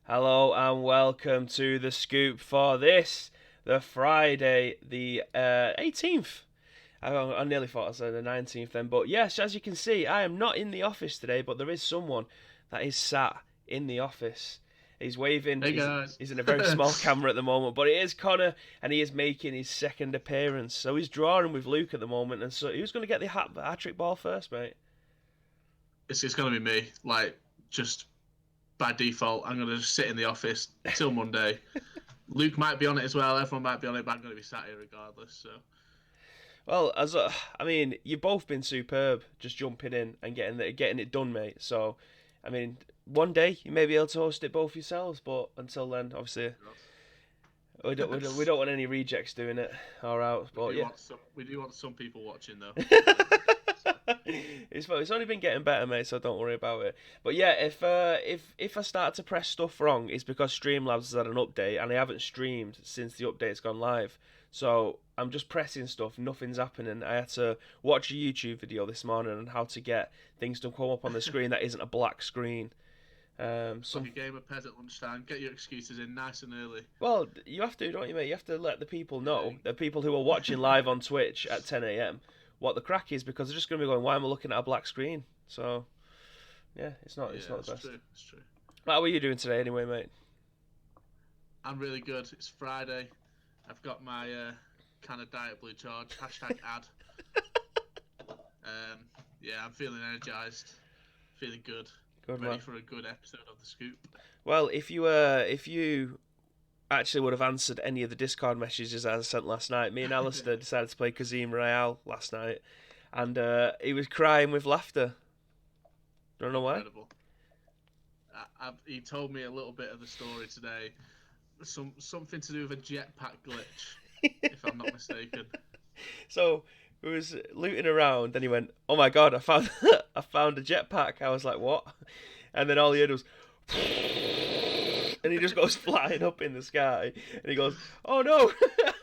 Hello and welcome to the scoop for this, the Friday, the 18th. I nearly thought I said the 19th then, but yes, as you can see, I am not in the office today, but there is someone that is sat in the office. He's waving. Hey He's, guys. he's in a very small camera at the moment, but it is Connor, and he is making his second appearance. So he's drawing with Luke at the moment, and so who's going to get the hat trick ball first, mate? It's gonna be me. Like, just by default, I'm gonna just sit in the office till Monday. Luke might be on it as well. Everyone might be on it, but I'm gonna be sat here regardless. So Well, I mean, you've both been superb, just jumping in and getting it done, mate. So, I mean, one day you may be able to host it both yourselves, but until then, obviously, we don't want any rejects doing it. All right, we but do yeah. want some people watching though. It's only been getting better, mate. So don't worry about it. But yeah, if I start to press stuff wrong, it's because Streamlabs has had an update, and I haven't streamed since the update's gone live. So I'm just pressing stuff, nothing's happening. I had to watch a YouTube video this morning on how to get things to come up on the screen that isn't a black screen. Like Some a game of Pez at lunchtime. Get your excuses in nice and early. Well, you have to, don't you, mate? You have to let the people know, Yeah, the people who are watching live on Twitch at 10 a.m., what the crack is, because they're just going to be going, "Why am I looking at a black screen?" So yeah, it's yeah, not the it's best. true. It's true. How are you doing today, anyway, mate? I'm really good. It's Friday. I've got my kind of diet blue charge. Hashtag ad. Um, yeah, I'm feeling energized. Feeling good. Good Ready man. for a good episode of the Scoop. Well, if you actually would have answered any of the Discord messages I sent last night, me and Alistair decided to play Kazim Royale last night, and he was crying with laughter. Don't know why. Incredible. He told me a little bit of the story today. Something to do with a jetpack glitch, if I'm not mistaken. So we was looting around, and he went, "Oh my god, I found I found a jetpack." I was like, "What?" And then all he heard was, and he just goes flying up in the sky, and he goes, "Oh no!"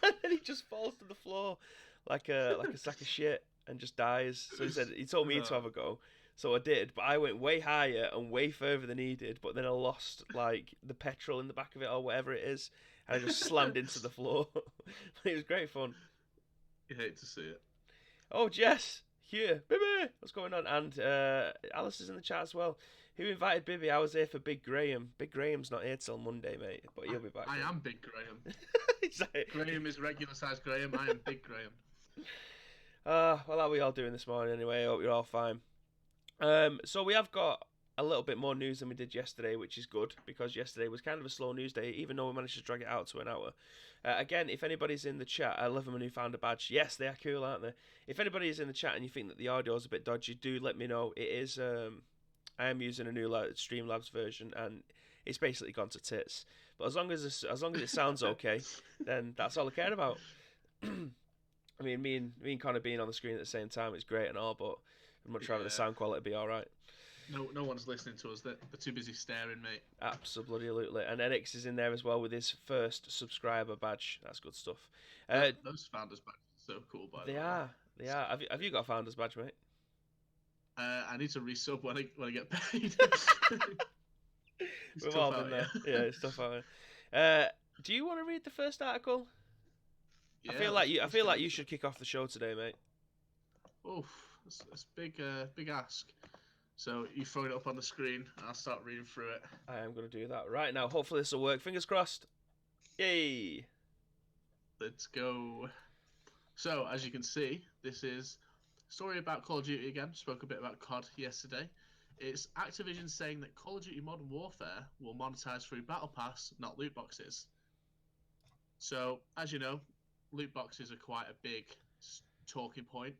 And then he just falls to the floor like a sack of shit and just dies. So he told me to have a go. So I did, but I went way higher and way further than he did. But then I lost like the petrol in the back of it or whatever it is, and I just slammed into the floor. It was great fun. You hate to see it. Oh, Jess, here, Bibby, what's going on? And Alice is in the chat as well. Who invited Bibby? I was here for Big Graham. Big Graham's not here till Monday, mate, but I, he'll be back I then. am Big Graham. He's like, Graham is regular size Graham. I am Big Graham. well, how are we all doing this morning anyway? I hope you're all fine. So we have got a little bit more news than we did yesterday, which is good because yesterday was kind of a slow news day, even though we managed to drag it out to an hour. Again, if anybody's in the chat, I love them who found a badge. Yes, they are cool, aren't they? If anybody is in the chat and you think that the audio is a bit dodgy, do let me know. It is. I am using a new Streamlabs version, and it's basically gone to tits. But as long as it sounds okay, then that's all I care about. I mean, me and Connor being on the screen at the same time is great and all, but I'd much rather the Yeah. sound quality be all right. No one's listening to us. They're too busy staring, mate. Absolutely. And NX is in there as well with his first subscriber badge. That's good stuff. Those founders back so cool, by the They way. are. They are. Have you got a founder's badge, mate? I need to resub when I get paid. It's We've tough all out been there. here. Yeah, it's tough out there. Do you want to read the first article? I Yeah, feel like you. I let's feel get like you into it. should kick off the show today, mate. Oof, that's big ask. So you throw it up on the screen, and I'll start reading through it. I am going to do that right now. Hopefully this will work. Fingers crossed. Yay! Let's go. So as you can see, this is a story about Call of Duty again. Spoke a bit about COD yesterday. It's Activision saying that Call of Duty Modern Warfare will monetize through Battle Pass, not loot boxes. So as you know, loot boxes are quite a big talking point,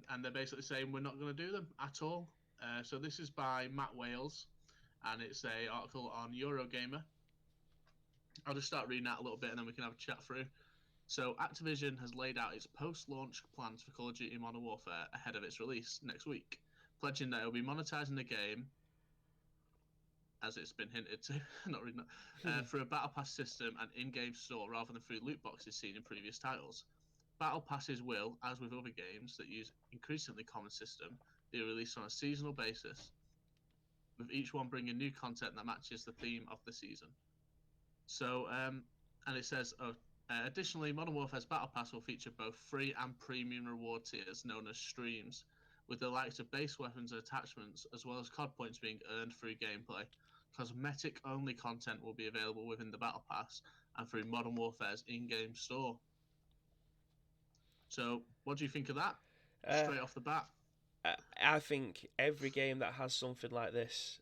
and they're basically saying we're not going to do them at all. So this is by Matt Wales, and it's a article on Eurogamer. I'll just start reading out a little bit, and then we can have a chat through. So Activision has laid out its post-launch plans for Call of Duty Modern Warfare ahead of its release next week, pledging that it will be monetizing the game, as it's been hinted to, not reading that, through a battle pass system and in-game store rather than through loot boxes seen in previous titles. Battle passes will, as with other games that use increasingly common system, be released on a seasonal basis, with each one bringing new content that matches the theme of the season. So, and it says, additionally, Modern Warfare's Battle Pass will feature both free and premium reward tiers known as streams, with the likes of base weapons and attachments, as well as COD points being earned through gameplay. Cosmetic-only content will be available within the Battle Pass and through Modern Warfare's in-game store. So, what do you think of that? Straight off the bat. I think every game that has something like this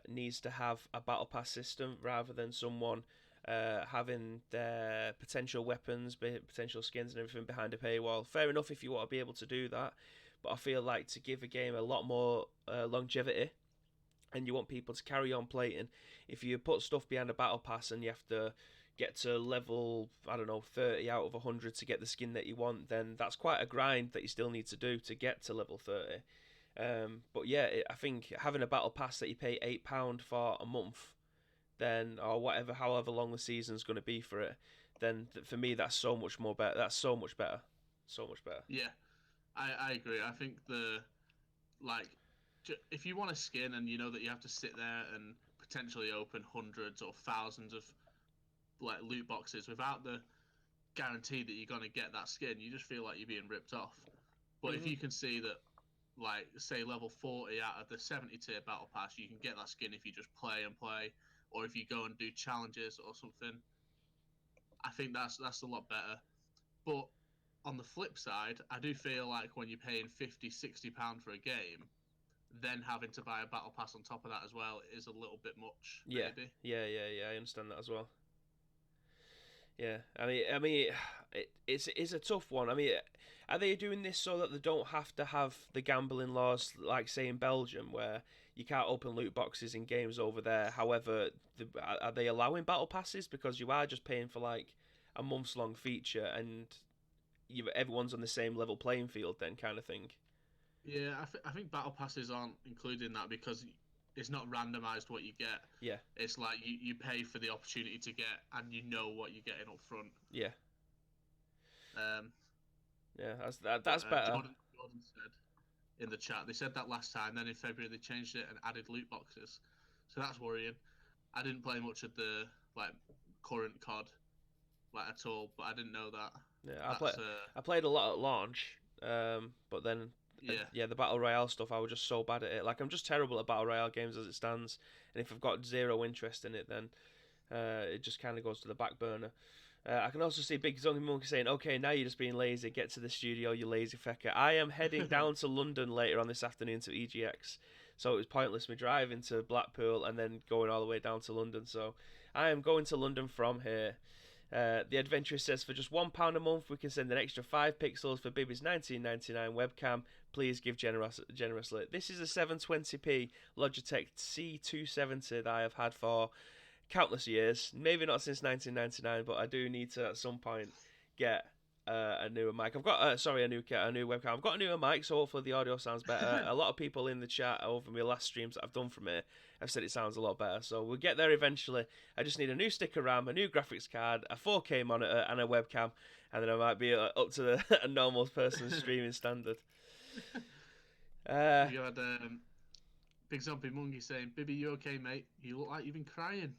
needs to have a battle pass system rather than someone having their potential weapons, potential skins and everything behind a paywall. Fair enough if you want to be able to do that, but I feel like to give a game a lot more longevity and you want people to carry on playing, if you put stuff behind a battle pass and you have to get to level, I don't know, 30 out of 100 to get the skin that you want, then that's quite a grind that you still need to do to get to level 30. But yeah, I think having a battle pass that you pay £8 for a month, then, or whatever, however long the season's going to be for it, then for me that's so much more better. That's so much better. So much better. Yeah, I agree. I think if you want a skin and you know that you have to sit there and potentially open hundreds or thousands of loot boxes without the guarantee that you're going to get that skin, you just feel like you're being ripped off. But if you can see that, say level 40 out of the 70 tier battle pass, you can get that skin if you just play, or if you go and do challenges or something, I think that's a lot better. But on the flip side, I do feel like when you're paying £50-60 for a game, then having to buy a battle pass on top of that as well is a little bit much. Yeah, maybe. yeah, I understand that as well. Yeah, I mean, it's a tough one. I mean, are they doing this so that they don't have to have the gambling laws, like say in Belgium, where you can't open loot boxes in games over there? However, are they allowing battle passes because you are just paying for like a month's long feature and everyone's on the same level playing field then, kind of thing? Yeah, I think battle passes aren't included in that because it's not randomized what you get. Yeah. It's like you pay for the opportunity to get, and you know what you're getting up front. Yeah. Yeah, that's better. Jordan said in the chat, they said that last time, then in February they changed it and added loot boxes. So that's worrying. I didn't play much of the current COD at all, but I didn't know that. Yeah, I played a lot at launch, but then the Battle Royale stuff, I was just so bad at it. Like, I'm just terrible at Battle Royale games as it stands, and if I've got zero interest in it, then it just kind of goes to the back burner. I can also see Big Zombie Monkey saying, okay, now you're just being lazy, get to the studio, you lazy fecker. I am heading down to London later on this afternoon to EGX, so it was pointless me driving to Blackpool and then going all the way down to London, so I am going to London from here. The adventurous says, for just £1 a month, we can send an extra 5 pixels for Bibby's 1999 webcam. Please give generously. This is a 720p Logitech C270 that I have had for countless years. Maybe not since 1999, but I do need to at some point get a newer mic. I've got a new webcam. I've got a newer mic, so hopefully the audio sounds better. A lot of people in the chat over my last streams that I've done from it have said it sounds a lot better, so we'll get there eventually. I just need a new sticker RAM, a new graphics card, a 4K monitor, and a webcam, and then I might be up to a normal person's streaming standard. You had Big Zombie Monkey saying, "Bibby, you okay, mate? You look like you've been crying."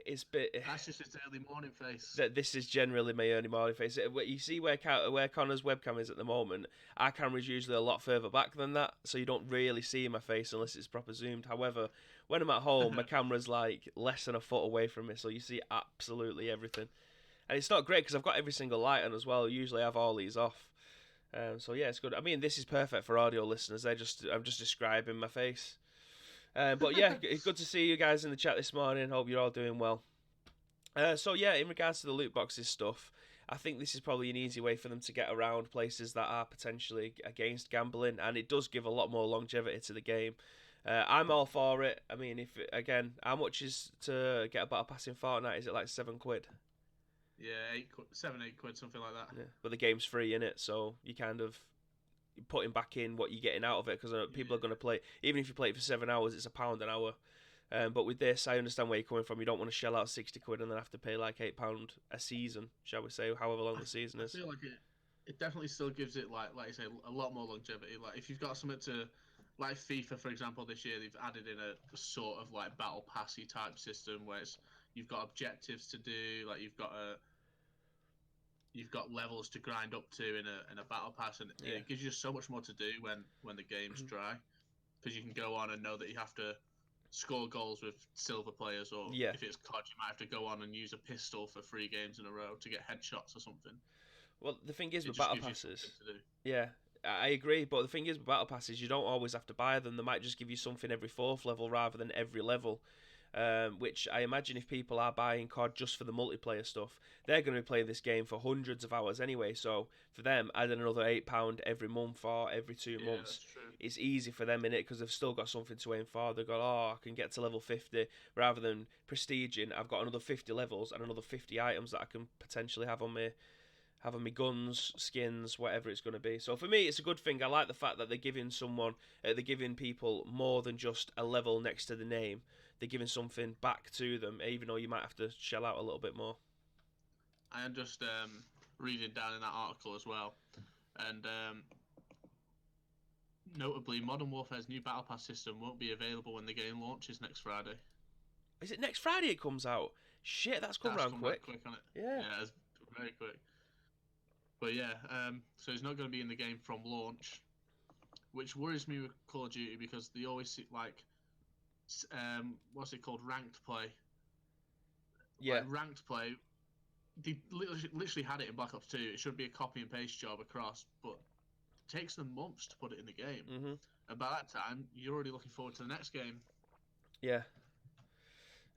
That's just his early morning face. This is generally my early morning face. You see where Connor's webcam is at the moment. Our camera's usually a lot further back than that, so you don't really see my face unless it's proper zoomed. However, when I'm at home, my camera's like less than a foot away from me, so you see absolutely everything. And it's not great because I've got every single light on as well. Usually I have all these off. So yeah, it's good. I mean, this is perfect for audio listeners. I'm just describing my face. But yeah, it's good to see you guys in the chat this morning. Hope you're all doing well. So yeah, in regards to the loot boxes stuff, I think this is probably an easy way for them to get around places that are potentially against gambling, and it does give a lot more longevity to the game. I'm all for it. I mean, how much is to get a battle pass in Fortnite? Is it like £7? Yeah, 8 quid, something like that. Yeah. But the game's free, innit? So you kind of putting back in what you're getting out of it, because people are going to play. Even if you play it for 7 hours, it's £1 an hour. But with this, I understand where you're coming from. You don't want to shell out 60 quid and then have to pay like £8 a season, shall we say, however long the season is. I feel like it definitely still gives it, like you say, a lot more longevity. Like if you've got something to like FIFA, for example, this year they've added in a sort of like battle passy type system where you've got objectives to do, like you've got levels to grind up to in a battle pass, and Yeah. it gives you so much more to do when the game's dry, because you can go on and know that you have to score goals with silver players, or Yeah. if it's COD, you might have to go on and use a pistol for 3 games in a row to get headshots or something. Well, the thing is It with just battle gives you passes, something to do. yeah, I agree. But the thing is with battle passes, you don't always have to buy them. They might just give you something every 4th level rather than every level. Which I imagine if people are buying COD just for the multiplayer stuff, they're going to be playing this game for hundreds of hours anyway. So for them, adding another £8 every month or every 2 months, it's easy for them in it because they've still got something to aim for. They've got, oh, I can get to level 50 rather than prestiging. I've got another 50 levels and another 50 items that I can potentially have on me. Having me guns, skins, whatever it's going to be. So for me, it's a good thing. I like the fact that they're giving people more than just a level next to the name. They're giving something back to them, even though you might have to shell out a little bit more. I am just reading down in that article as well, and notably, Modern Warfare's new Battle Pass system won't be available when the game launches next Friday. Is it next Friday it comes out? Shit, that's come around quick. Quick on it. Yeah, it's very quick. But yeah, so it's not going to be in the game from launch, which worries me with Call of Duty because they always see, like, what's it called, ranked play. Yeah. Like, ranked play, they literally had it in Black Ops 2. It should be a copy and paste job across, but it takes them months to put it in the game. Mm-hmm. And by that time, you're already looking forward to the next game. Yeah.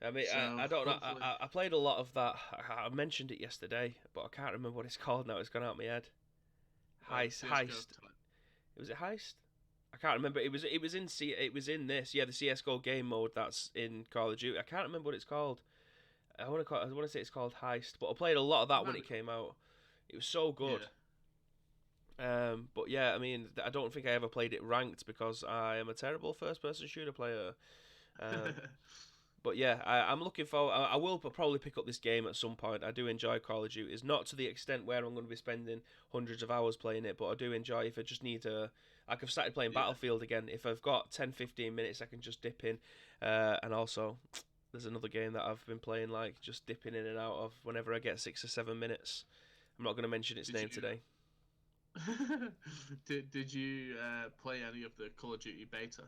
I mean, so, I don't know. I played a lot of that. I mentioned it yesterday, but I can't remember what it's called now. It's gone out of my head. Heist. Was it Heist? I can't remember. It was in this. Yeah, the CS:GO game mode that's in Call of Duty. I can't remember what it's called. I want to say it's called Heist, but I played a lot of that when it came out. It was so good. Yeah. But yeah, I mean, I don't think I ever played it ranked because I am a terrible first-person shooter player. But yeah, I'm looking forward. I will probably pick up this game at some point. I do enjoy Call of Duty. It's not to the extent where I'm going to be spending hundreds of hours playing it, but I do enjoy. If I just need to, like, I've started playing Battlefield again. If I've got 10-15 minutes, I can just dip in. And also, there's another game that I've been playing, like, just dipping in and out of whenever I get 6 or 7 minutes. I'm not going to mention its name today. Did you play any of the Call of Duty beta?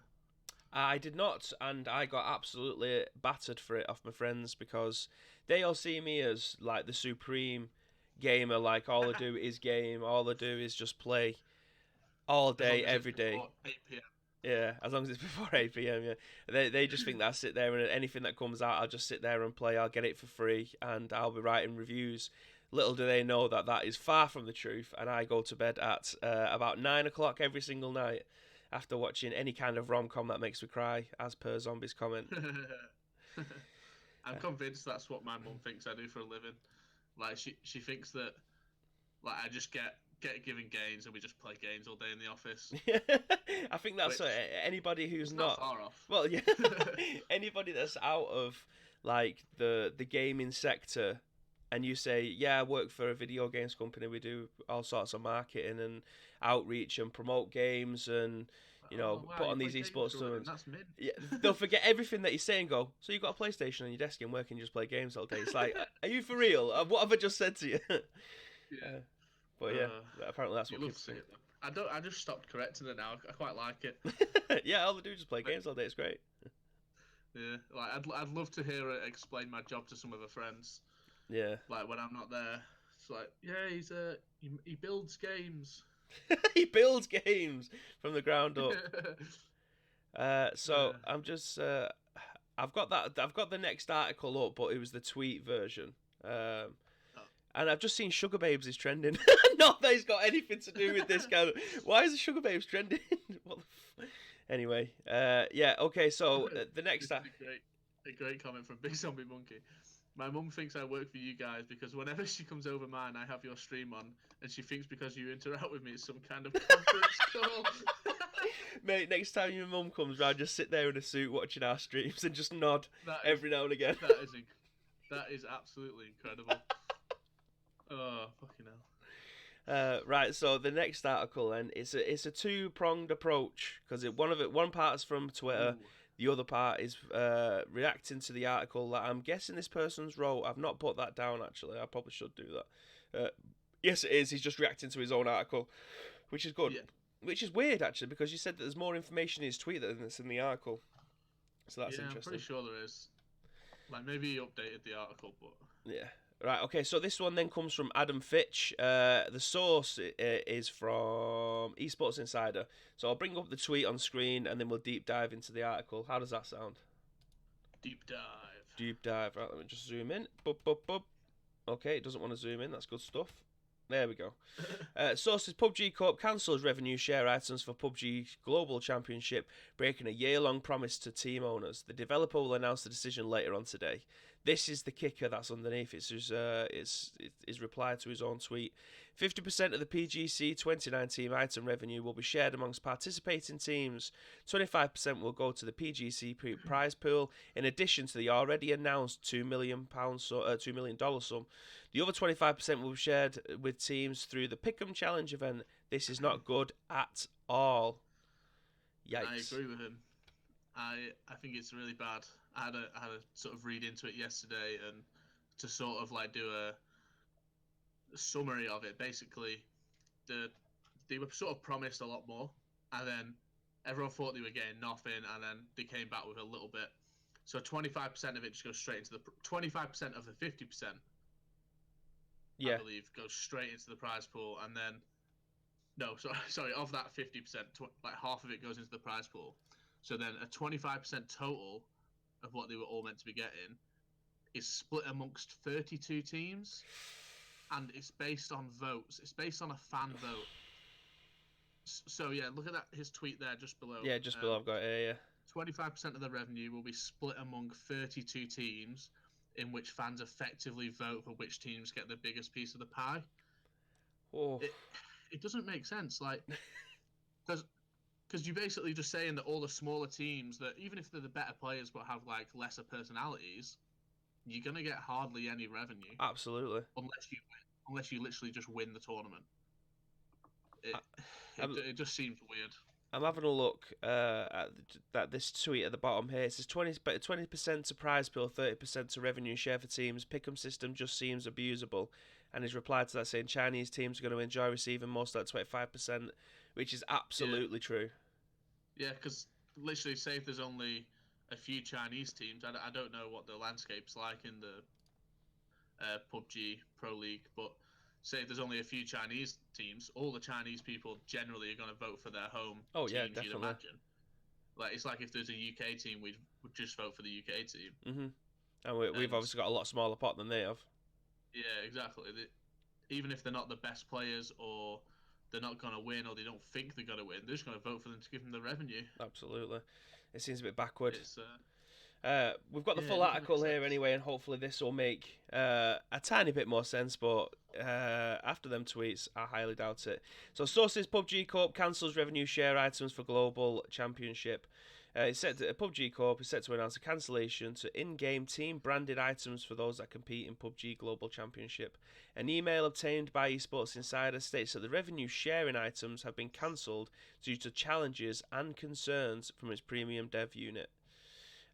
I did not, and I got absolutely battered for it off my friends because they all see me as like the supreme gamer. Like, all I do is game, all I do is just play all day, every day. 8 p.m. Yeah, as long as it's before 8 p.m. Yeah, they just think that I sit there and anything that comes out, I'll just sit there and play. I'll get it for free, and I'll be writing reviews. Little do they know that that is far from the truth, and I go to bed at about 9 o'clock every single night after watching any kind of rom-com that makes me cry, as per Zombie's comment. I'm convinced that's what my mum thinks I do for a living. Like, she thinks that, like, I just get given games and we just play games all day in the office. I think that's anybody who's not far off. Well, yeah, anybody that's out of like the gaming sector, and you say, yeah, I work for a video games company. We do all sorts of marketing and outreach and promote games and, you know, put on these esports tournaments. Yeah, they'll forget everything that you're saying. Go, so you've got a PlayStation on your desk and work and just play games all day. It's like, are you for real? What have I just said to you? Yeah. But yeah, apparently that's what people say. I just stopped correcting it now. I quite like it. Yeah, all they do is just play games all day. It's great. Yeah, like I'd love to hear it explain my job to some of the friends. Yeah. Like, when I'm not there, it's like, yeah, he builds games. He builds games from the ground up. So I'm just I've got the next article up, but it was the tweet version. And I've just seen Sugar Babes is trending. Not that it's got anything to do with this kind of... Why is the Sugar Babes trending? Anyway, yeah, okay, so the next... A great comment from Big Zombie Monkey. My mum thinks I work for you guys because whenever she comes over mine, I have your stream on, and she thinks because you interact with me, it's some kind of conference call. Mate, next time your mum comes round, just sit there in a suit watching our streams and just nod every now and again. That is absolutely incredible. Oh, fucking Right, so the next article then it's a two-pronged approach because one part is from Twitter, Ooh. the other part is reacting to the article that I'm guessing this person's wrote. I've not put that down actually. I probably should do that. Yes, it is. He's just reacting to his own article, which is good. Yeah. Which is weird actually because you said that there's more information in his tweet than that's in the article, so that's Yeah, I'm interesting. pretty sure there is. Like maybe he updated the article, but Yeah. Right. Okay. So this one then comes from Adam Fitch. The source is from Esports Insider. So I'll bring up the tweet on screen and then we'll deep dive into the article. How does that sound? deep dive. Deep dive. Right. Let me just zoom in. Boop, boop, boop. Okay. It doesn't want to zoom in. That's good stuff. There we go. Sources PUBG Corp cancels revenue share items for PUBG Global Championship, breaking a year-long promise to team owners. The developer will announce the decision later on today. This is the kicker that's underneath. It's his reply to his own tweet. 50% of the PGC 2019 item revenue will be shared amongst participating teams. 25% will go to the PGC prize pool, in addition to the already announced $2 million sum. The other 25% will be shared with teams through the Pick'em Challenge event. This is not good at all. Yikes. I agree with him. I think it's really bad. I had a sort of read into it yesterday and to sort of like do a summary of it. Basically, they were sort of promised a lot more, and then everyone thought they were getting nothing, and then they came back with a little bit. So 25% of it just goes straight into the 25% of the 50%. Yeah. I believe goes straight into the prize pool, and then no, sorry, of that 50%, like half of it goes into the prize pool. So then a 25% total of what they were all meant to be getting is split amongst 32 teams, and it's based on votes. It's based on a fan vote. So yeah, look at that. His tweet there just below. Yeah, just below. I've got it. Yeah. 25% of the revenue will be split among 32 teams, in which fans effectively vote for which teams get the biggest piece of the pie. Oh. It doesn't make sense, like, because you're basically just saying that all the smaller teams, that even if they're the better players but have like lesser personalities, you're gonna get hardly any revenue. Absolutely. Unless you literally just win the tournament. It just seems weird. I'm having a look at this tweet at the bottom here. It says 20% to prize pool, 30% to revenue share for teams. Pick'em system just seems abusable. And his reply to that saying Chinese teams are going to enjoy receiving most of that 25%, which is absolutely true. Yeah, because literally, say if there's only a few Chinese teams, I don't know what the landscape's like in the PUBG Pro League, but say if there's only a few Chinese teams, all the Chinese people generally are going to vote for their home teams, yeah, definitely. you'd imagine. Like, it's like if there's a UK team, we'd just vote for the UK team. Mm-hmm. And we've obviously got a lot smaller pot than they have. Yeah, exactly. Even if they're not the best players, or they're not going to win, or they don't think they're going to win, they're just going to vote for them to give them the revenue. Absolutely. It seems a bit backward. We've got the Yeah, full article here anyway, and hopefully this will make a tiny bit more sense, but after them tweets, I highly doubt it. So sources, PUBG Corp cancels revenue share items for Global Championship. PUBG Corp is set to announce a cancellation to in-game team-branded items for those that compete in PUBG Global Championship. An email obtained by Esports Insider states that the revenue sharing items have been cancelled due to challenges and concerns from its premium dev unit.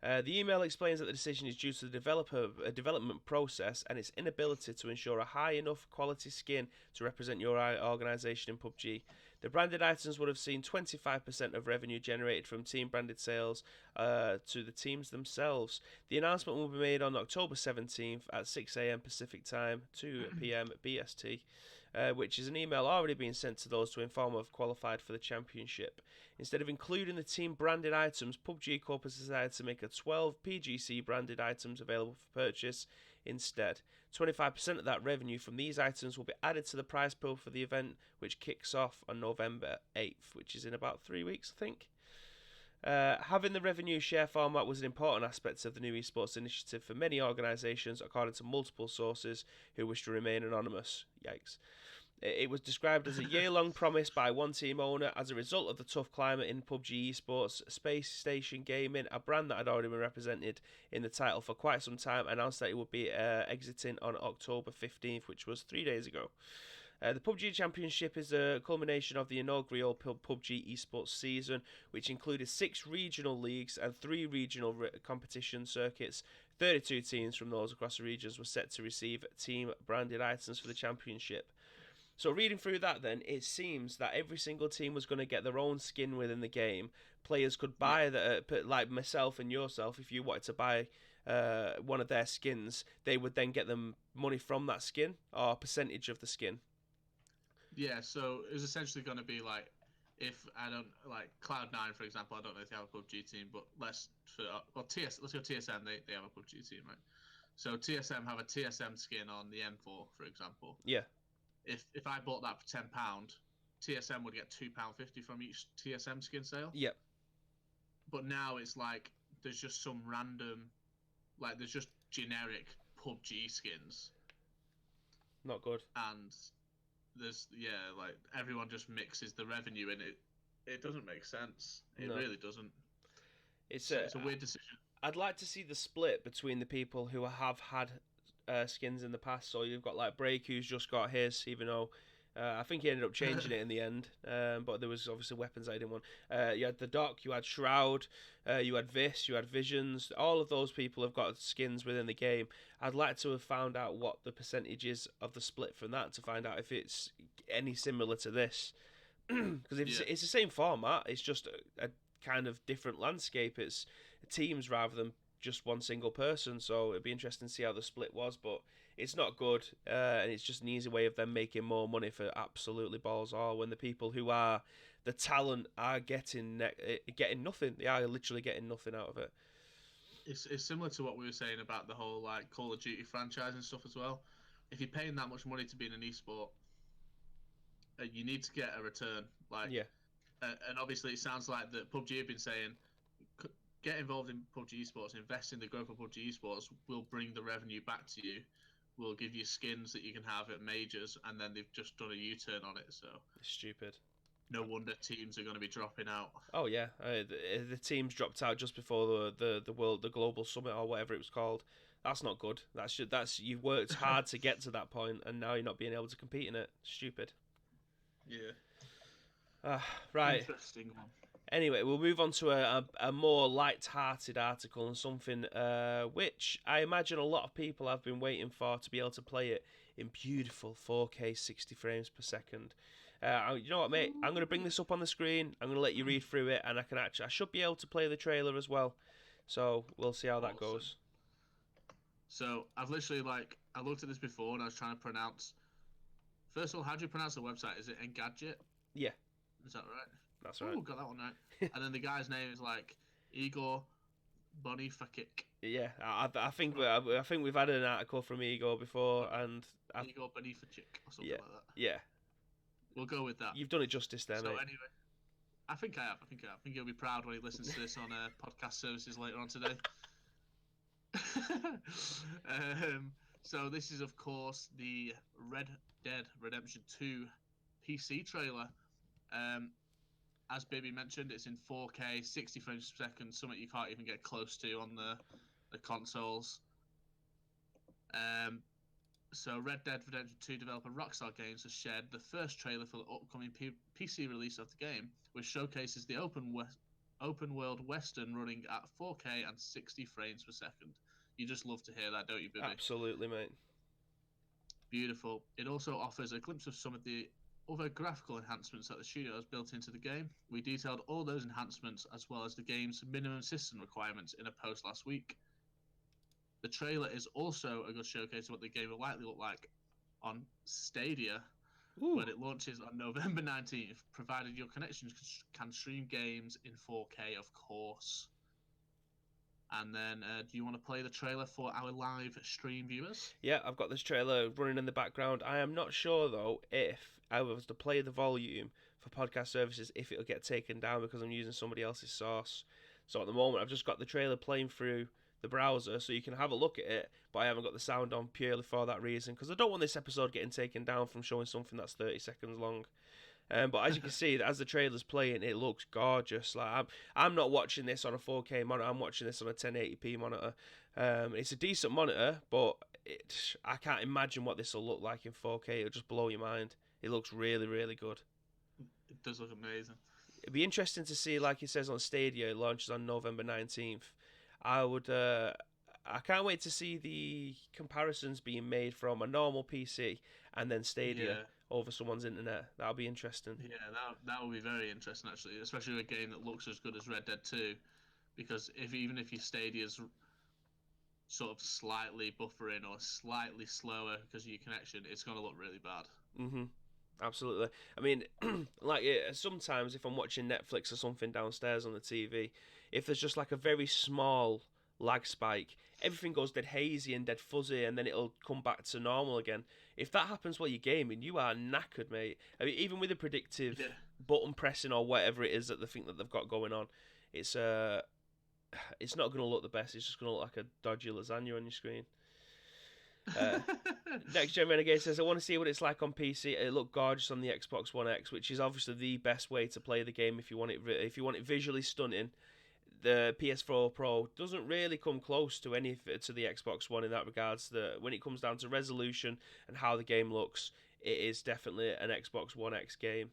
The email explains that the decision is due to the development process and its inability to ensure a high enough quality skin to represent your organisation in PUBG. The branded items would have seen 25% of revenue generated from team branded sales to the teams themselves. The announcement will be made on October 17th at 6 a.m. Pacific Time, 2 p.m. BST, which is an email already being sent to those to inform have qualified for the championship. Instead of including the team branded items, PUBG Corp has decided to make 12 PGC branded items available for purchase instead. 25% of that revenue from these items will be added to the prize pool for the event, which kicks off on November 8th, which is in about 3 weeks, I think. Having the revenue share format was an important aspect of the new esports initiative for many organisations, according to multiple sources who wish to remain anonymous. Yikes. It was described as a year-long promise by one team owner as a result of the tough climate in PUBG esports. Space Station Gaming, a brand that had already been represented in the title for quite some time, announced that it would be exiting on October 15th, which was 3 days ago. The PUBG Championship is a culmination of the inaugural PUBG esports season, which included 6 regional leagues and 3 regional competition circuits. 32 teams from those across the regions were set to receive team-branded items for the championship. So reading through that then, it seems that every single team was going to get their own skin within the game. Players could buy that, like myself and yourself, if you wanted to buy one of their skins, they would then get them money from that skin or a percentage of the skin. Yeah, so it was essentially going to be like, if I don't like Cloud9, for example, I don't know if they have a PUBG team, but let's go TSM. They have a PUBG team, right? So TSM have a TSM skin on the M4, for example. Yeah. If I bought that for £10, TSM would get £2.50 from each TSM skin sale. Yep. But now it's like there's just some random, like there's just generic PUBG skins. Not good. And there's like everyone just mixes the revenue in it. It doesn't make sense. It really doesn't. It's a weird decision. I'd like to see the split between the people who have had skins in the past. So you've got like Break, who's just got his, even though I think he ended up changing it in the end. But there was obviously weapons I didn't want. You had the Doc, you had Shroud, you had Vis, you had Visions. All of those people have got skins within the game. I'd like to have found out what the percentage is of the split from that to find out if it's any similar to this. Because it's the same format, it's just a kind of different landscape. It's teams rather than just one single person. So it'd be interesting to see how the split was, but it's not good, and it's just an easy way of them making more money for absolutely balls all when the people who are the talent are getting nothing. They are literally getting nothing out of it. It's similar to what we were saying about the whole like Call of Duty franchise and stuff as well. If you're paying that much money to be in an esport, you need to get a return. Like, yeah. And obviously it sounds like that PUBG have been saying, get involved in PUBG esports, invest in the growth of PUBG esports, will bring the revenue back to you. We'll give you skins that you can have at majors, and then they've just done a U-turn on it. So it's stupid. No wonder teams are going to be dropping out. Oh yeah, the teams dropped out just before the global summit or whatever it was called. That's not good. That's you've worked hard to get to that point, and now you're not being able to compete in it. Stupid. Yeah. Right. Interesting one. Anyway, we'll move on to a more light-hearted article and something which I imagine a lot of people have been waiting for, to be able to play it in beautiful 4K 60 frames per second. You know what, mate? I'm going to bring this up on the screen. I'm going to let you read through it, and I should be able to play the trailer as well. So we'll see how that goes. So I've literally I looked at this before and I was trying to pronounce. First of all, how do you pronounce the website? Is it Engadget? Yeah. Is that right? That's right. Oh, got that one right. And then the guy's name is Igor Bonifacic. Yeah, I think we've had an article from Igor before, and Igor Bonifacic or something like that. Yeah. We'll go with that. You've done it justice there, mate. So anyway, I think I have. I think he'll be proud when he listens to this on podcast services later on today. So this is, of course, the Red Dead Redemption 2 PC trailer. As Baby mentioned, it's in 4K, 60 frames per second, something you can't even get close to on the consoles. So Red Dead Redemption 2 developer Rockstar Games has shared the first trailer for the upcoming PC release of the game, which showcases the open world western running at 4K and 60 frames per second. You just love to hear that, don't you, Baby? Absolutely, mate. Beautiful. It also offers a glimpse of some of the other graphical enhancements that the studio has built into the game. We detailed all those enhancements as well as the game's minimum system requirements in a post last week. The trailer is also a good showcase of what the game will likely look like on Stadia when it launches on November 19th, provided your connections can stream games in 4K, of course. And then, do you want to play the trailer for our live stream viewers? Yeah, I've got this trailer running in the background. I am not sure, though, if I was to play the volume for podcast services, if it'll get taken down because I'm using somebody else's source. So at the moment, I've just got the trailer playing through the browser, so you can have a look at it, but I haven't got the sound on purely for that reason, because I don't want this episode getting taken down from showing something that's 30 seconds long. But as you can see, as the trailer's playing, it looks gorgeous. Like I'm not watching this on a 4K monitor. I'm watching this on a 1080p monitor. It's a decent monitor, but I can't imagine what this will look like in 4K. It'll just blow your mind. It looks really, really good. It does look amazing. It'd be interesting to see, like it says on Stadia, it launches on November 19th. I would, I can't wait to see the comparisons being made from a normal PC and then Stadia Yeah, over someone's internet. That'll be interesting. yeah, that would be very interesting actually, especially with a game that looks as good as Red Dead 2. Because even if your Stadia's sort of slightly buffering or slightly slower because of your connection, it's going to look really bad. Mhm. Absolutely. I mean, sometimes if I'm watching Netflix or something downstairs on the TV, if there's just like a very small lag spike, everything goes dead hazy and dead fuzzy, and then it'll come back to normal again. If that happens while you're gaming, you are knackered, mate. I mean, even with the predictive Yeah. button pressing or whatever it is that they think that they've got going on, it's it's not going to look the best. It's just going to look like a dodgy lasagna on your screen. Uh, Next Gen Renegade says, I want to see what it's like on PC. It looked gorgeous on the Xbox One X, which is obviously the best way to play the game if you want it visually stunning. The PS4 Pro doesn't really come close to to the Xbox One in that regards. When it comes down to resolution and how the game looks, it is definitely an Xbox One X game,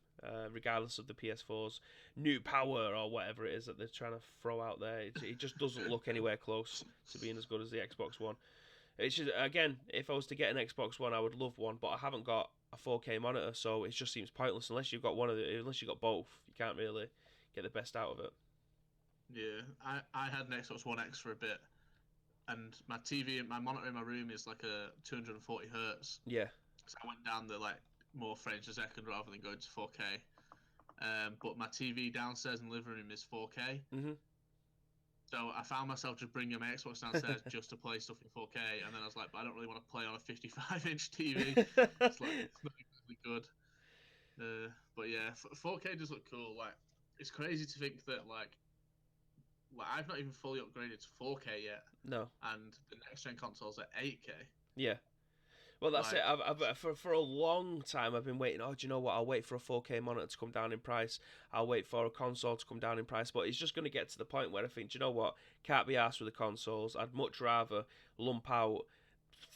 regardless of the PS4's new power or whatever it is that they're trying to throw out there. It just doesn't look anywhere close to being as good as the Xbox One. It's just, again, if I was to get an Xbox One, I would love one, but I haven't got a 4K monitor, so it just seems pointless unless you've got unless you've got both. You can't really get the best out of it. Yeah, I had an Xbox One X for a bit, and my monitor in my room is like a 240 hertz. Yeah. So I went down the like more frames a second rather than going to 4K. But my TV downstairs in the living room is 4K. Mm-hmm. So I found myself just bringing my Xbox downstairs just to play stuff in 4K, and then I was like, but I don't really want to play on a 55-inch TV. It's not exactly good. But yeah, 4K does look cool. Like, it's crazy to think that like I've not even fully upgraded to 4K yet. No. And the next gen console's at 8K. Yeah. Well, that's Like, it. For a long time, I've been waiting. Oh, do you know what? I'll wait for a 4K monitor to come down in price. I'll wait for a console to come down in price. But it's just going to get to the point where I think, do you know what? Can't be arsed with the consoles. I'd much rather lump out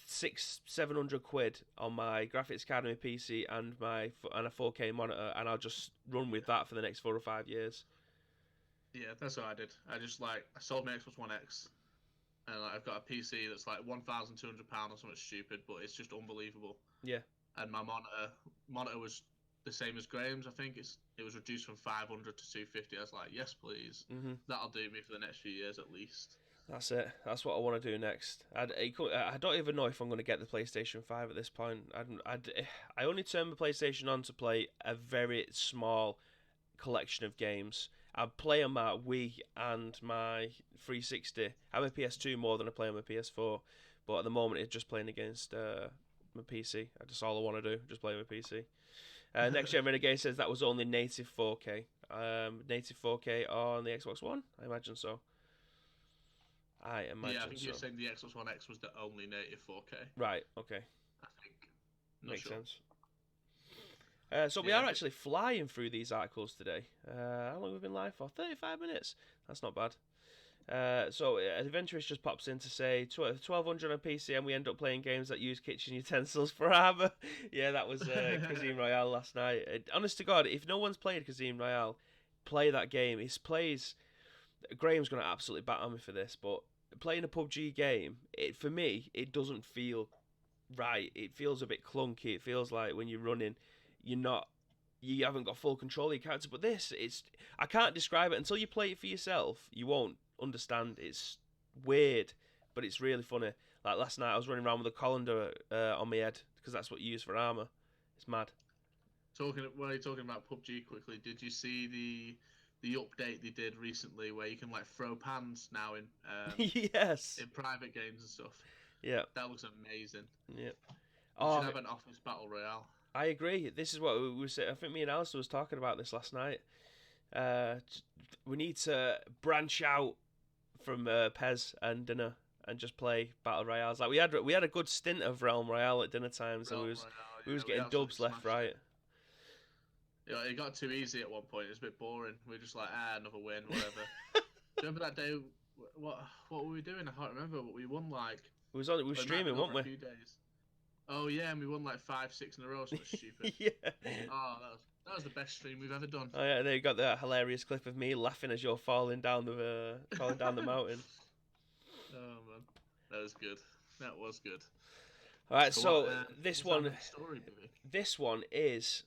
600-700 quid on my graphics card and my PC and a 4K monitor, and I'll just run with that for the next 4 or 5 years. Yeah, that's what I did. I sold my Xbox One X. And I've got a PC that's like £1,200 or something stupid, but it's just unbelievable. Yeah. And my monitor was the same as Graham's. I think it was reduced from 500 to 250. I was like, yes, please. Mm-hmm. That'll do me for the next few years at least. That's it. That's what I want to do next. I don't even know if I'm going to get the PlayStation 5 at this point. I only turn my PlayStation on to play a very small collection of games. I play on my Wii and my 360. I have a PS2 more than I play on my PS4, but at the moment it's just playing against my PC. That's all I want to do, just play my PC. Next Gen Renegade says that was only native 4K. Native 4K on the Xbox One? I imagine so. Yeah, I think you're saying the Xbox One X was the only native 4K. Right, okay. I think. Makes sense. So we are actually flying through these articles today. How long have we been live for? 35 minutes. That's not bad. So Adventurous just pops in to say 1200 on PC, and we end up playing games that use kitchen utensils for armor. Yeah, that was Casino Royale last night. Honest to God, if no one's played Casino Royale, play that game. Graham's going to absolutely bat on me for this, but playing a PUBG game, for me, it doesn't feel right. It feels a bit clunky. It feels like when you're running, you haven't got full control of your character. But I can't describe it until you play it for yourself. You won't understand. It's weird, but it's really funny. Like last night, I was running around with a colander on my head because that's what you use for armor. It's mad. While you're talking about PUBG quickly, did you see the update they did recently where you can like throw pans now in yes, in private games and stuff? Yeah, that looks amazing. Yeah, we should have an office battle royale. I agree. This is what we said. I think me and Alistair was talking about this last night. We need to branch out from Pez and dinner and just play battle royales. Like we had a good stint of Realm Royale at dinner times, and we was getting dubs left, right. Yeah, it got too easy at one point. It was a bit boring. We were just like, another win, whatever. Do you remember that day? What were we doing? I can't remember. But we won like. We were streaming, weren't we? A few days. Oh yeah, and we won like 5, 6 in a row. Something stupid. Yeah. Oh, that was the best stream we've ever done. Oh yeah, there you got that hilarious clip of me laughing as you're falling down the mountain. Oh man, that was good. That was good. All right, So so what, this what's our one, next story, Billy? this one is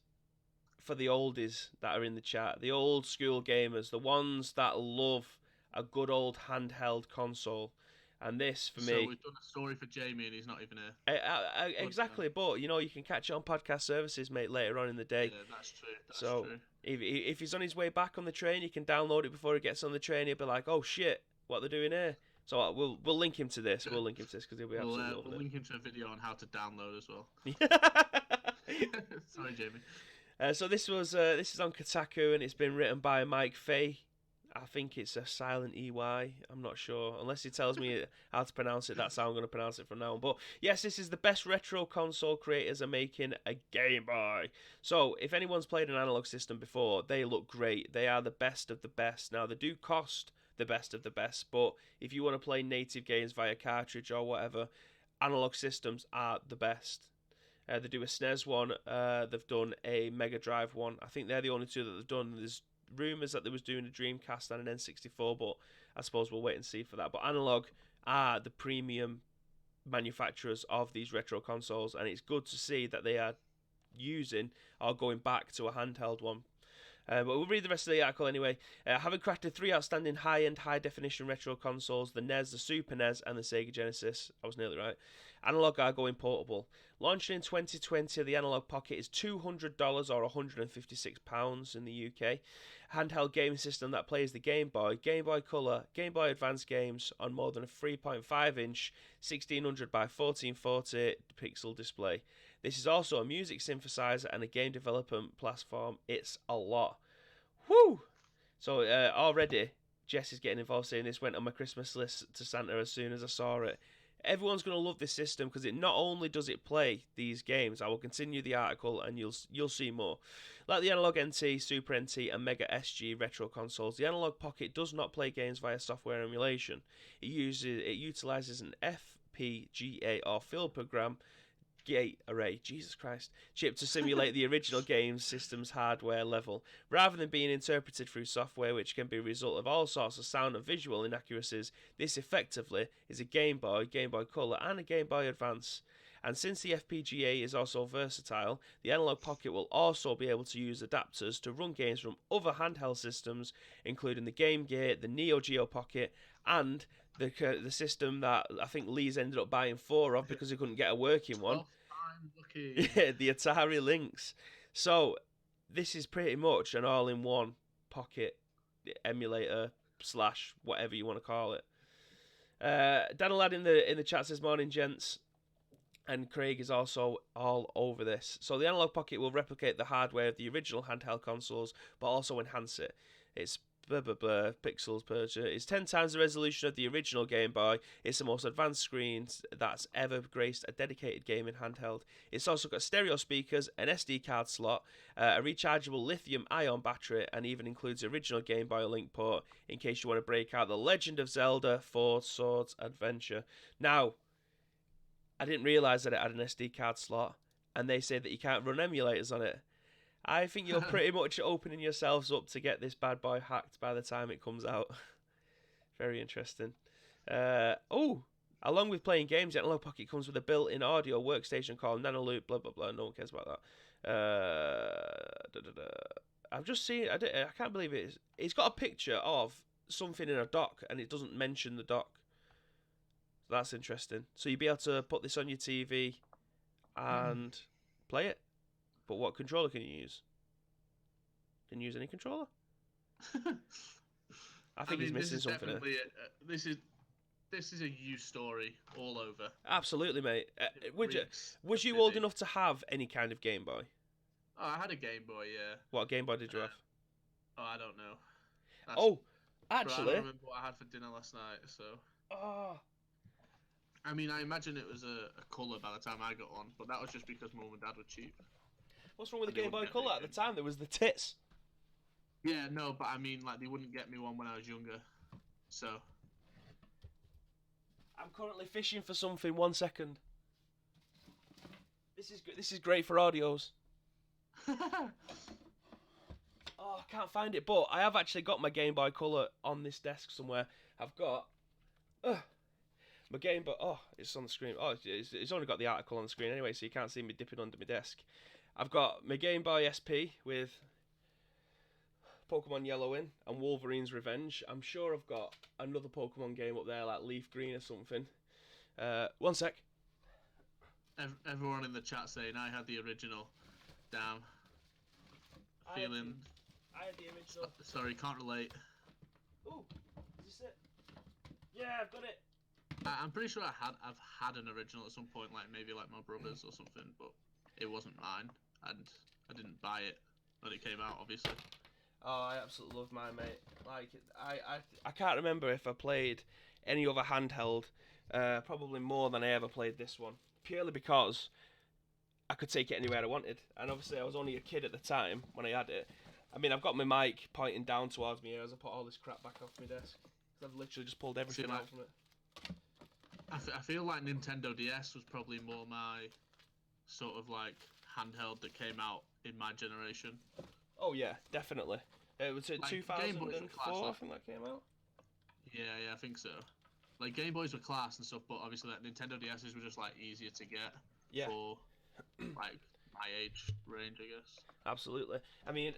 for the oldies that are in the chat, the old school gamers, the ones that love a good old handheld console. And this for So me, we've done a story for Jamie, and he's not even here. exactly. But you know, you can catch it on podcast services, mate, later on in the day. Yeah, that's true. That's So true. if he's on his way back on the train, he can download it before he gets on the train. He'll be like, "Oh shit, what they're doing here." So we'll link him to this. We'll link him to this because he'll be absolutely We'll loving link him to a video on how to download as well. it. Sorry, Jamie. So this is on Kotaku and it's been written by Mike Fahey. I think it's a silent EY. I'm not sure. Unless he tells me how to pronounce it, that's how I'm going to pronounce it from now on. But yes, this is the best retro console creators are making a Game Boy. So if anyone's played an analog system before, they look great. They are the best of the best. Now, they do cost the best of the best, but if you want to play native games via cartridge or whatever, analog systems are the best. They do a SNES one. They've done a Mega Drive one. I think they're the only two that they've done. There's rumours that they was doing a Dreamcast and an N64, but I suppose we'll wait and see for that. But Analog are the premium manufacturers of these retro consoles, and it's good to see that they are using or going back to a handheld one. But we'll read the rest of the article anyway. Having crafted 3 outstanding high-end, high-definition retro consoles, the NES, the Super NES, and the Sega Genesis, I was nearly right, Analog are going portable. Launching in 2020, the Analog Pocket is $200 or £156 in the UK. Handheld gaming system that plays the Game Boy, Game Boy Color, Game Boy Advance games on more than a 3.5-inch 1600 by 1440 pixel display. This is also a music synthesizer and a game development platform. It's a lot. Woo! So already, Jess is getting involved saying this went on my Christmas list to Santa as soon as I saw it. Everyone's going to love this system because it not only does it play these games, I will continue the article and you'll see more. Like the Analog NT, Super NT and Mega SG retro consoles, the Analog Pocket does not play games via software emulation. It utilizes an FPGA or field program gate array, Jesus Christ, chip to simulate the original game system's hardware level, rather than being interpreted through software, which can be a result of all sorts of sound and visual inaccuracies. This effectively is a Game Boy, Game Boy Color, and a Game Boy Advance. And since the FPGA is also versatile, the Analog Pocket will also be able to use adapters to run games from other handheld systems, including the Game Gear, the Neo Geo Pocket, and the system that I think Lee's ended up buying 4 of because he couldn't get a working one. Yeah, the Atari Lynx. So this is pretty much an all-in-one pocket emulator / whatever you want to call it. Daniel Ladd in the chat says, "Morning, gents." And Craig is also all over this. So the Analog Pocket will replicate the hardware of the original handheld consoles, but also enhance it. It's pixels per inch. It's 10 times the resolution of the original Game Boy. It's the most advanced screen that's ever graced a dedicated gaming handheld. It's also got stereo speakers, an SD card slot, a rechargeable lithium-ion battery, and even includes the original Game Boy Link port in case you want to break out The Legend of Zelda 4 Swords Adventure. Now, I didn't realise that it had an SD card slot, and they say that you can't run emulators on it. I think you're pretty much opening yourselves up to get this bad boy hacked by the time it comes out. Very interesting. Along with playing games, the Analog Pocket comes with a built-in audio workstation called Nanoloop, blah, blah, blah. No one cares about that. I've just seen, I can't believe it. It's got a picture of something in a dock, and it doesn't mention the dock. So that's interesting. So you'll be able to put this on your TV and play it. But what controller can you use? Can you use any controller? I think he's missing something here. This is a you story all over. Absolutely, mate. Was you old enough to have any kind of Game Boy? Oh, I had a Game Boy, yeah. What Game Boy did you have? Oh, I don't know. Actually. I don't remember what I had for dinner last night, so. Oh. I mean, I imagine it was a colour by the time I got one, but that was just because Mum and Dad were cheap. What's wrong with the Game Boy Color? At the time, there was the tits. Yeah, no, but I mean, like, they wouldn't get me one when I was younger, so. I'm currently fishing for something. 1 second. This is good. This is great for audios. Oh, I can't find it, but I have actually got my Game Boy Color on this desk somewhere. I've got my Game Boy. Oh, it's on the screen. Oh, it's only got the article on the screen anyway, so you can't see me dipping under my desk. I've got my Game Boy SP with Pokemon Yellow in and Wolverine's Revenge. I'm sure I've got another Pokemon game up there, like Leaf Green or something. One sec. Everyone in the chat saying I had the original. Damn. Feeling. I had the original. Sorry, can't relate. Ooh, is this it? Yeah, I've got it. I'm pretty sure I've had an original at some point, like maybe like my brother's or something, but it wasn't mine, and I didn't buy it when it came out, obviously. Oh, I absolutely love mine, mate. Like, I can't remember if I played any other handheld, probably more than I ever played this one, purely because I could take it anywhere I wanted, and obviously I was only a kid at the time when I had it. I mean, I've got my mic pointing down towards me as I put all this crap back off my desk. I've literally just pulled everything out from it. I feel like Nintendo DS was probably more my sort of like handheld that came out in my generation. Oh yeah, definitely. It was like, 2004, I think that came out. Yeah, I think so. Like Game Boys were class and stuff, but obviously like Nintendo DS's were just like easier to get for like my age range, I guess. Absolutely. I mean,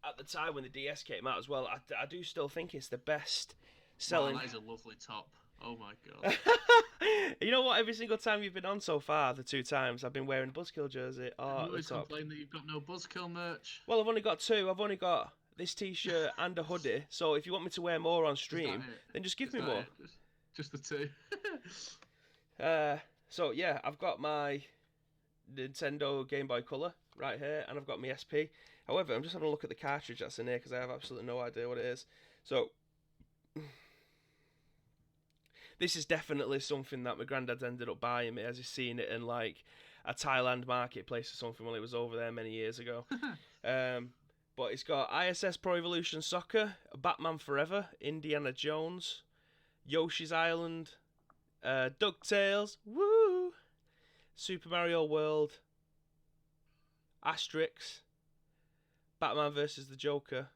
at the time when the DS came out as well, I do still think it's the best selling. Wow, that is a lovely top. Oh my god. You know what? Every single time you've been on so far, the 2 times, I've been wearing a Buzzkill jersey. Oh, you always complain that you've got no Buzzkill merch. Well, I've only got 2. I've only got this t-shirt and a hoodie. So if you want me to wear more on stream, then just give me more. Just the 2. So yeah, I've got my Nintendo Game Boy Color right here, and I've got my SP. However, I'm just having a look at the cartridge that's in here because I have absolutely no idea what it is. So this is definitely something that my granddad's ended up buying me, as he's seen it in like a Thailand marketplace or something when it was over there many years ago. But it's got ISS Pro Evolution Soccer, Batman Forever, Indiana Jones, Yoshi's Island, DuckTales, woo, Super Mario World, Asterix, Batman vs the Joker,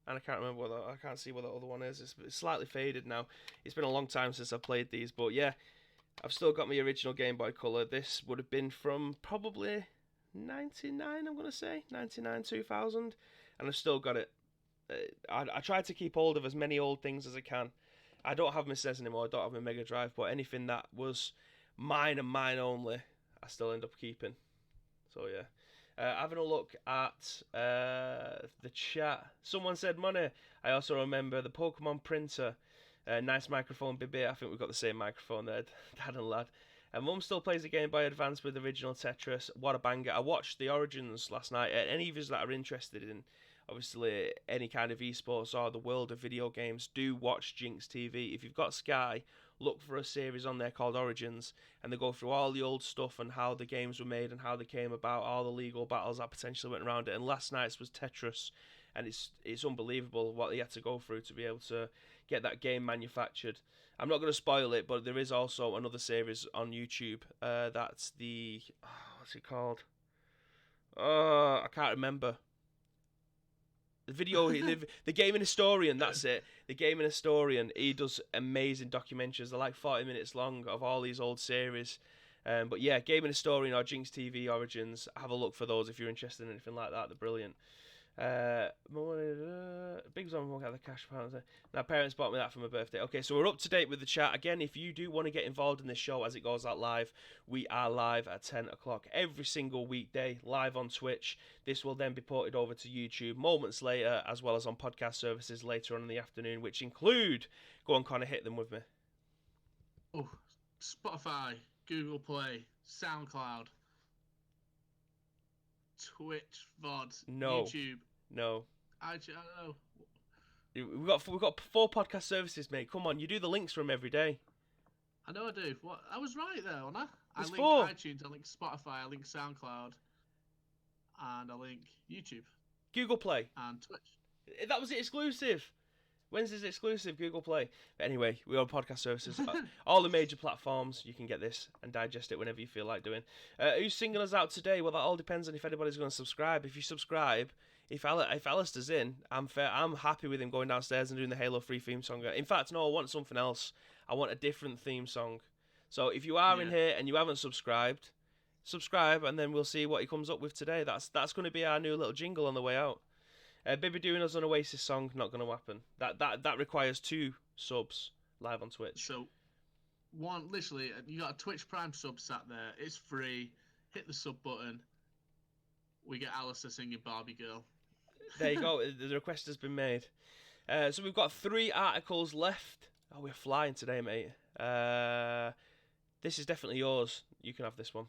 and I can't remember I can't see what the other one is. It's slightly faded now. It's been a long time since I've played these, but yeah, I've still got my original Game Boy Color. This would have been from probably 99, I'm gonna say 99, 2000, and I've still got it. I try to keep hold of as many old things as I can. I don't have my SNES anymore. I don't have my Mega Drive, but anything that was mine and mine only, I still end up keeping. So yeah. Having a look at the chat. Someone said money. I also remember the Pokemon printer. Nice microphone, Bibi. I think we've got the same microphone there, Dad and Lad. And Mum still plays the Game Boy Advance with original Tetris. What a banger. I watched the Origins last night. Any of you that are interested in, obviously, any kind of esports or the world of video games, do watch Jinx TV. If you've got Sky, look for a series on there called Origins, and they go through all the old stuff and how the games were made and how they came about, all the legal battles that potentially went around it. And last night's was Tetris, and it's unbelievable what they had to go through to be able to get that game manufactured. I'm not going to spoil it, but there is also another series on YouTube. That's the what's it called? I can't remember. The video, the Gaming Historian, that's it. The Gaming Historian, he does amazing documentaries. They're like 40 minutes long of all these old series. But yeah, Gaming Historian or Jinx TV Origins, have a look for those if you're interested in anything like that. They're brilliant. Big Zone won't have the cash pounds. My parents bought me that for my birthday. Okay, so we're up to date with the chat. Again, if you do want to get involved in this show as it goes out live, we are live at 10 o'clock every single weekday, live on Twitch. This will then be ported over to YouTube moments later, as well as on podcast services later on in the afternoon, which include, go on, Connor, hit them with me. Oh, Spotify, Google Play, SoundCloud, Twitch, VOD, YouTube. No. I don't know. We've got 4 podcast services, mate. Come on, you do the links for them every day. I know I do. What? I was right there, wasn't I? There's I link 4. iTunes, I link Spotify, I link SoundCloud, and I link YouTube. Google Play. And Twitch. That was it exclusive. Wednesday's exclusive, Google Play. But anyway, we're on podcast services. All the major platforms, you can get this and digest it whenever you feel like doing. Who's singing us out today? Well, that all depends on if anybody's going to subscribe. If you subscribe, if Alistair's in, I'm happy with him going downstairs and doing the Halo 3 theme song. In fact, no, I want something else. I want a different theme song. So if you are in here and you haven't subscribed, subscribe, and then we'll see what he comes up with today. That's going to be our new little jingle on the way out. Bibby doing us an Oasis song, not going to happen. That requires 2 subs live on Twitch. So, one, literally, you got a Twitch Prime sub sat there. It's free. Hit the sub button. We get Alistair singing Barbie Girl. There you go. The request has been made. So we've got 3 articles left. Oh, we're flying today, mate. This is definitely yours. You can have this one.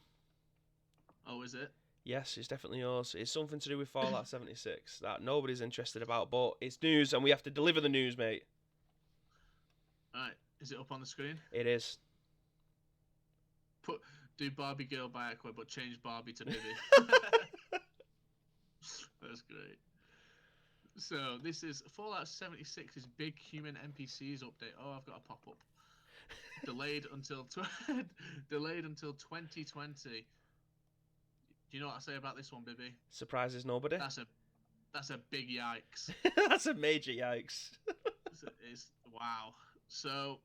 Oh, is it? Yes, it's definitely yours. It's something to do with Fallout 76 that nobody's interested about, but it's news and we have to deliver the news, mate. Alright, is it up on the screen? It is. Do Barbie Girl by Aqua, but change Barbie to Bibby. That's great. So, this is Fallout 76's big human NPCs update. Oh, I've got a pop-up. Delayed until 2020. Do you know what I say about this one, Bibby? Surprises nobody. That's a big yikes. That's a major yikes. it's wow. So,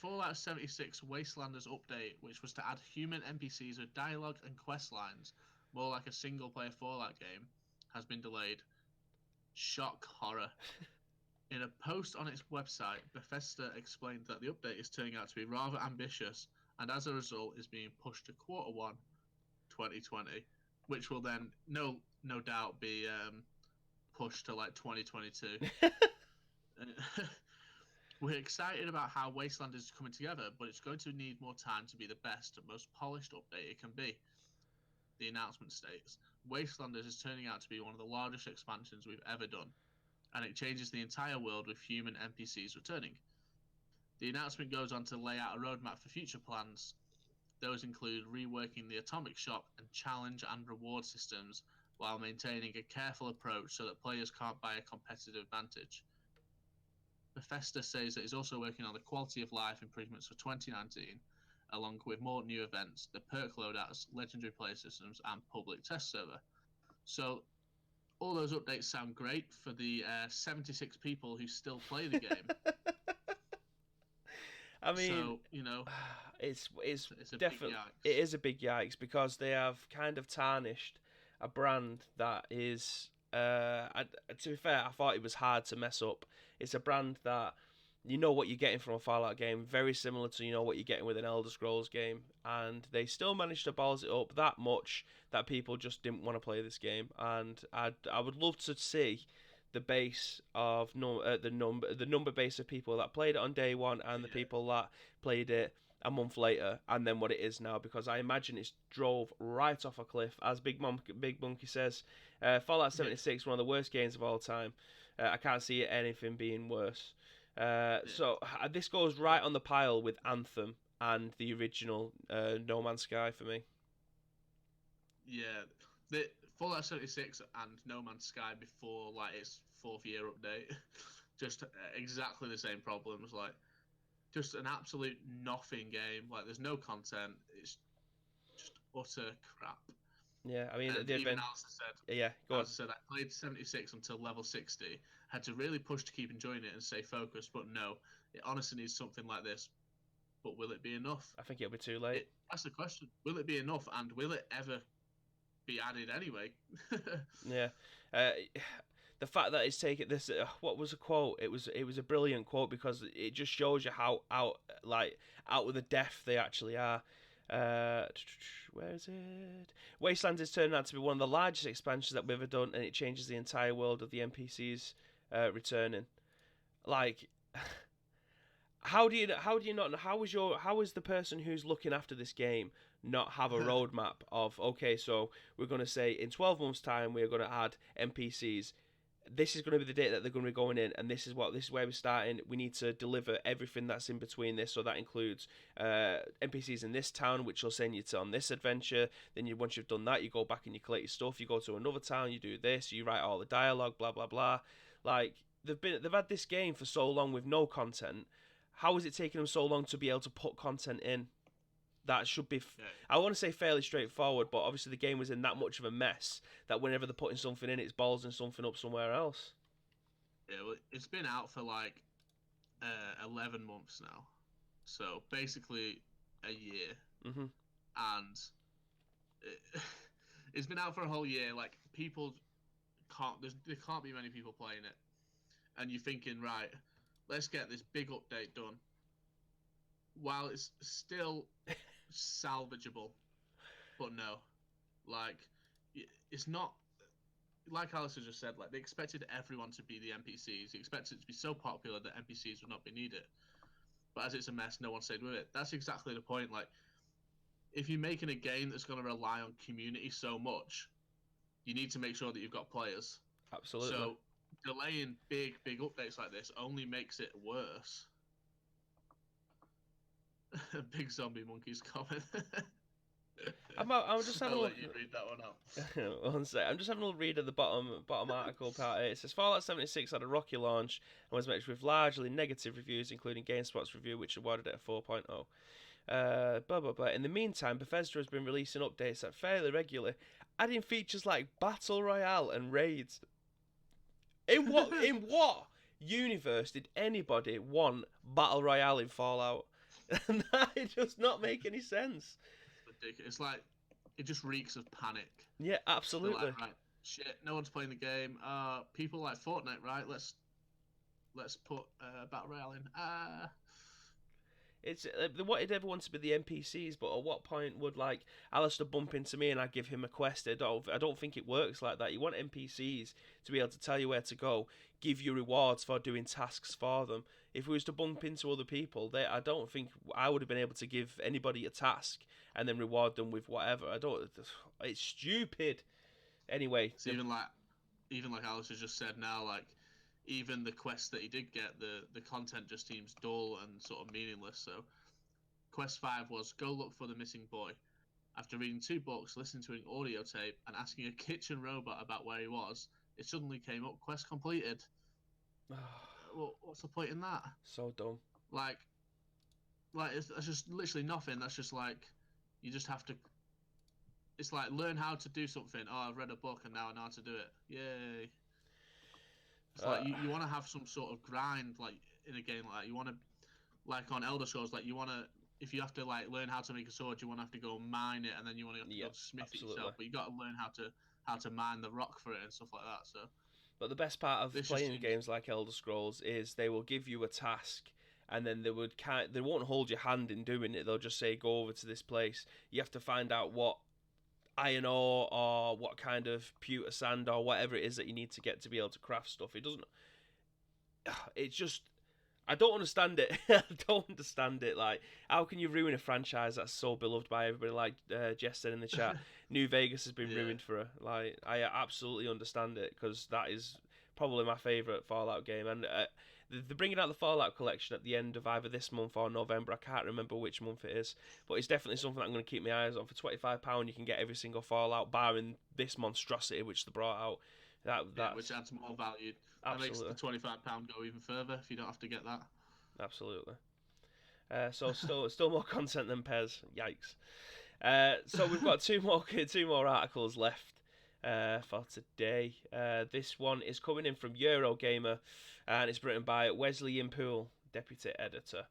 Fallout 76 Wastelanders update, which was to add human NPCs with dialogue and quest lines, more like a single-player Fallout game, has been delayed. Shock horror. In a post on its website, Bethesda explained that the update is turning out to be rather ambitious, and as a result is being pushed to Q1 2020, which will then no doubt be pushed to like 2022. We're excited about how Wasteland is coming together, but it's going to need more time to be the best and most polished update it can be. The announcement states, Wastelanders is turning out to be one of the largest expansions we've ever done, and it changes the entire world with human NPCs returning. The announcement goes on to lay out a roadmap for future plans. Those include reworking the atomic shop and challenge and reward systems while maintaining a careful approach so that players can't buy a competitive advantage. Bethesda says that it's also working on the quality of life improvements for 2019, along with more new events, the perk loadouts, legendary play systems, and public test server. So, all those updates sound great for the 76 people who still play the game. I mean, so, you know, it's definitely it is a big yikes because they have kind of tarnished a brand that is. To be fair, I thought it was hard to mess up. It's a brand that you know what you're getting from a Fallout game, very similar to what you're getting with an Elder Scrolls game, and they still managed to balls it up that much that people just didn't want to play this game. And I would love to see the base of the number base of people that played it on day one and the people that played it a month later, and then what it is now, because I imagine it's drove right off a cliff. As Big Monkey says, Fallout 76 one of the worst games of all time. I can't see anything being worse. So this goes right on the pile with Anthem and the original No Man's Sky for me. Yeah, the Fallout 76 and No Man's Sky before like its 4th year update, just exactly the same problems. Like, just an absolute nothing game. Like, there's no content. It's just utter crap. Yeah, I mean, even Alistair said, yeah, go on. Alistair said, I played 76 until level 60. Had to really push to keep enjoying it and stay focused, but no, it honestly needs something like this. But will it be enough? I think it'll be too late. That's the question. Will it be enough, and will it ever be added anyway? Yeah. The fact that it's taken this, what was a quote? It was a brilliant quote because it just shows you how out with the depth they actually are. Where is it? Wasteland is turning out to be one of the largest expansions that we've ever done, and it changes the entire world of the NPCs returning. Like, how do you not? How is the person who's looking after this game not have a roadmap of, okay, so we're going to say in 12 months' time we're going to add NPCs. This is going to be the date that they're going to be going in, and this is where we're starting. We need to deliver everything that's in between this, so that includes NPCs in this town, which will send you on this adventure. Then once you've done that, you go back and you collect your stuff. You go to another town, you do this, you write all the dialogue, blah blah blah. Like, they've had this game for so long with no content. How is it taking them so long to be able to put content in? That should be, I want to say fairly straightforward, but obviously the game was in that much of a mess that whenever they're putting something in, it's balls and something up somewhere else. Yeah, well, it's been out for like 11 months now, so basically a year. Mhm. And it's been out for a whole year. Like, people there can't be many people playing it, and you're thinking, right, let's get this big update done while it's still salvageable. But no, like, it's not. Like Alistair just said, like, they expected everyone to be the NPCs. They expected it to be so popular that NPCs would not be needed. But as it's a mess, no one stayed with it. That's exactly the point. Like, if you're making a game that's going to rely on community so much, you need to make sure that you've got players. Absolutely. So delaying big updates like this only makes it worse. Big zombie monkeys comment. I'm just having I'll a let look. you read that one out. One sec. I'm just having a little read at the bottom article part. It says Fallout 76 had a rocky launch and was met with largely negative reviews, including GameSpot's review, which awarded it a 4.0. Blah blah blah. In the meantime, Bethesda has been releasing updates that fairly regularly, adding features like Battle Royale and raids. In what universe did anybody want Battle Royale in Fallout? That does not make any sense. It's like, it just reeks of panic. Yeah, absolutely. Like, right, shit, no one's playing the game. People like Fortnite, right? Let's put Battle Royale in. It's they wanted everyone to be the NPCs, but at what point would like Alistair bump into me and I give him a quest? I don't think it works like that. You want NPCs to be able to tell you where to go, give you rewards for doing tasks for them. If we was to bump into other people, I don't think I would have been able to give anybody a task and then reward them with whatever. It's stupid. Anyway, it's even like Alistair just said now, like, even the quest that he did get, the content just seems dull and sort of meaningless. So, quest 5 was go look for the missing boy. After reading 2 books, listening to an audio tape, and asking a kitchen robot about where he was, it suddenly came up, quest completed. Well, what's the point in that? So dumb. Like that's just literally nothing. That's just like, you just have to. It's like, learn how to do something. Oh, I've read a book and now I know how to do it. Yay. It's like, you want to have some sort of grind, like, in a game like that. You want to, like on Elder Scrolls, like, you want to, if you have to like learn how to make a sword, you want to have to go mine it, and then you want to go smith it yourself. But you got to learn how to mine the rock for it and stuff like that. So. But the best part of playing games like Elder Scrolls is they will give you a task, and then they won't hold your hand in doing it. They'll just say, go over to this place. You have to find out what iron ore or what kind of pewter sand or whatever it is that you need to get to be able to craft stuff. It's just, I don't understand it. I don't understand it. Like, how can you ruin a franchise that's so beloved by everybody? Like Jess said in the chat, New Vegas has been ruined for her. Like, I absolutely understand it, because that is probably my favourite Fallout game. And they're bringing out the Fallout collection at the end of either this month or November. I can't remember which month it is, but it's definitely something that I'm going to keep my eyes on. For £25, you can get every single Fallout, barring this monstrosity which they brought out. Which adds more value. Absolutely. That makes the £25 go even further if you don't have to get that. Absolutely. So still more content than Pez. Yikes. So we've got two more articles left for today. This one is coming in from Eurogamer, and it's written by Wesley Yin-Pool, deputy editor.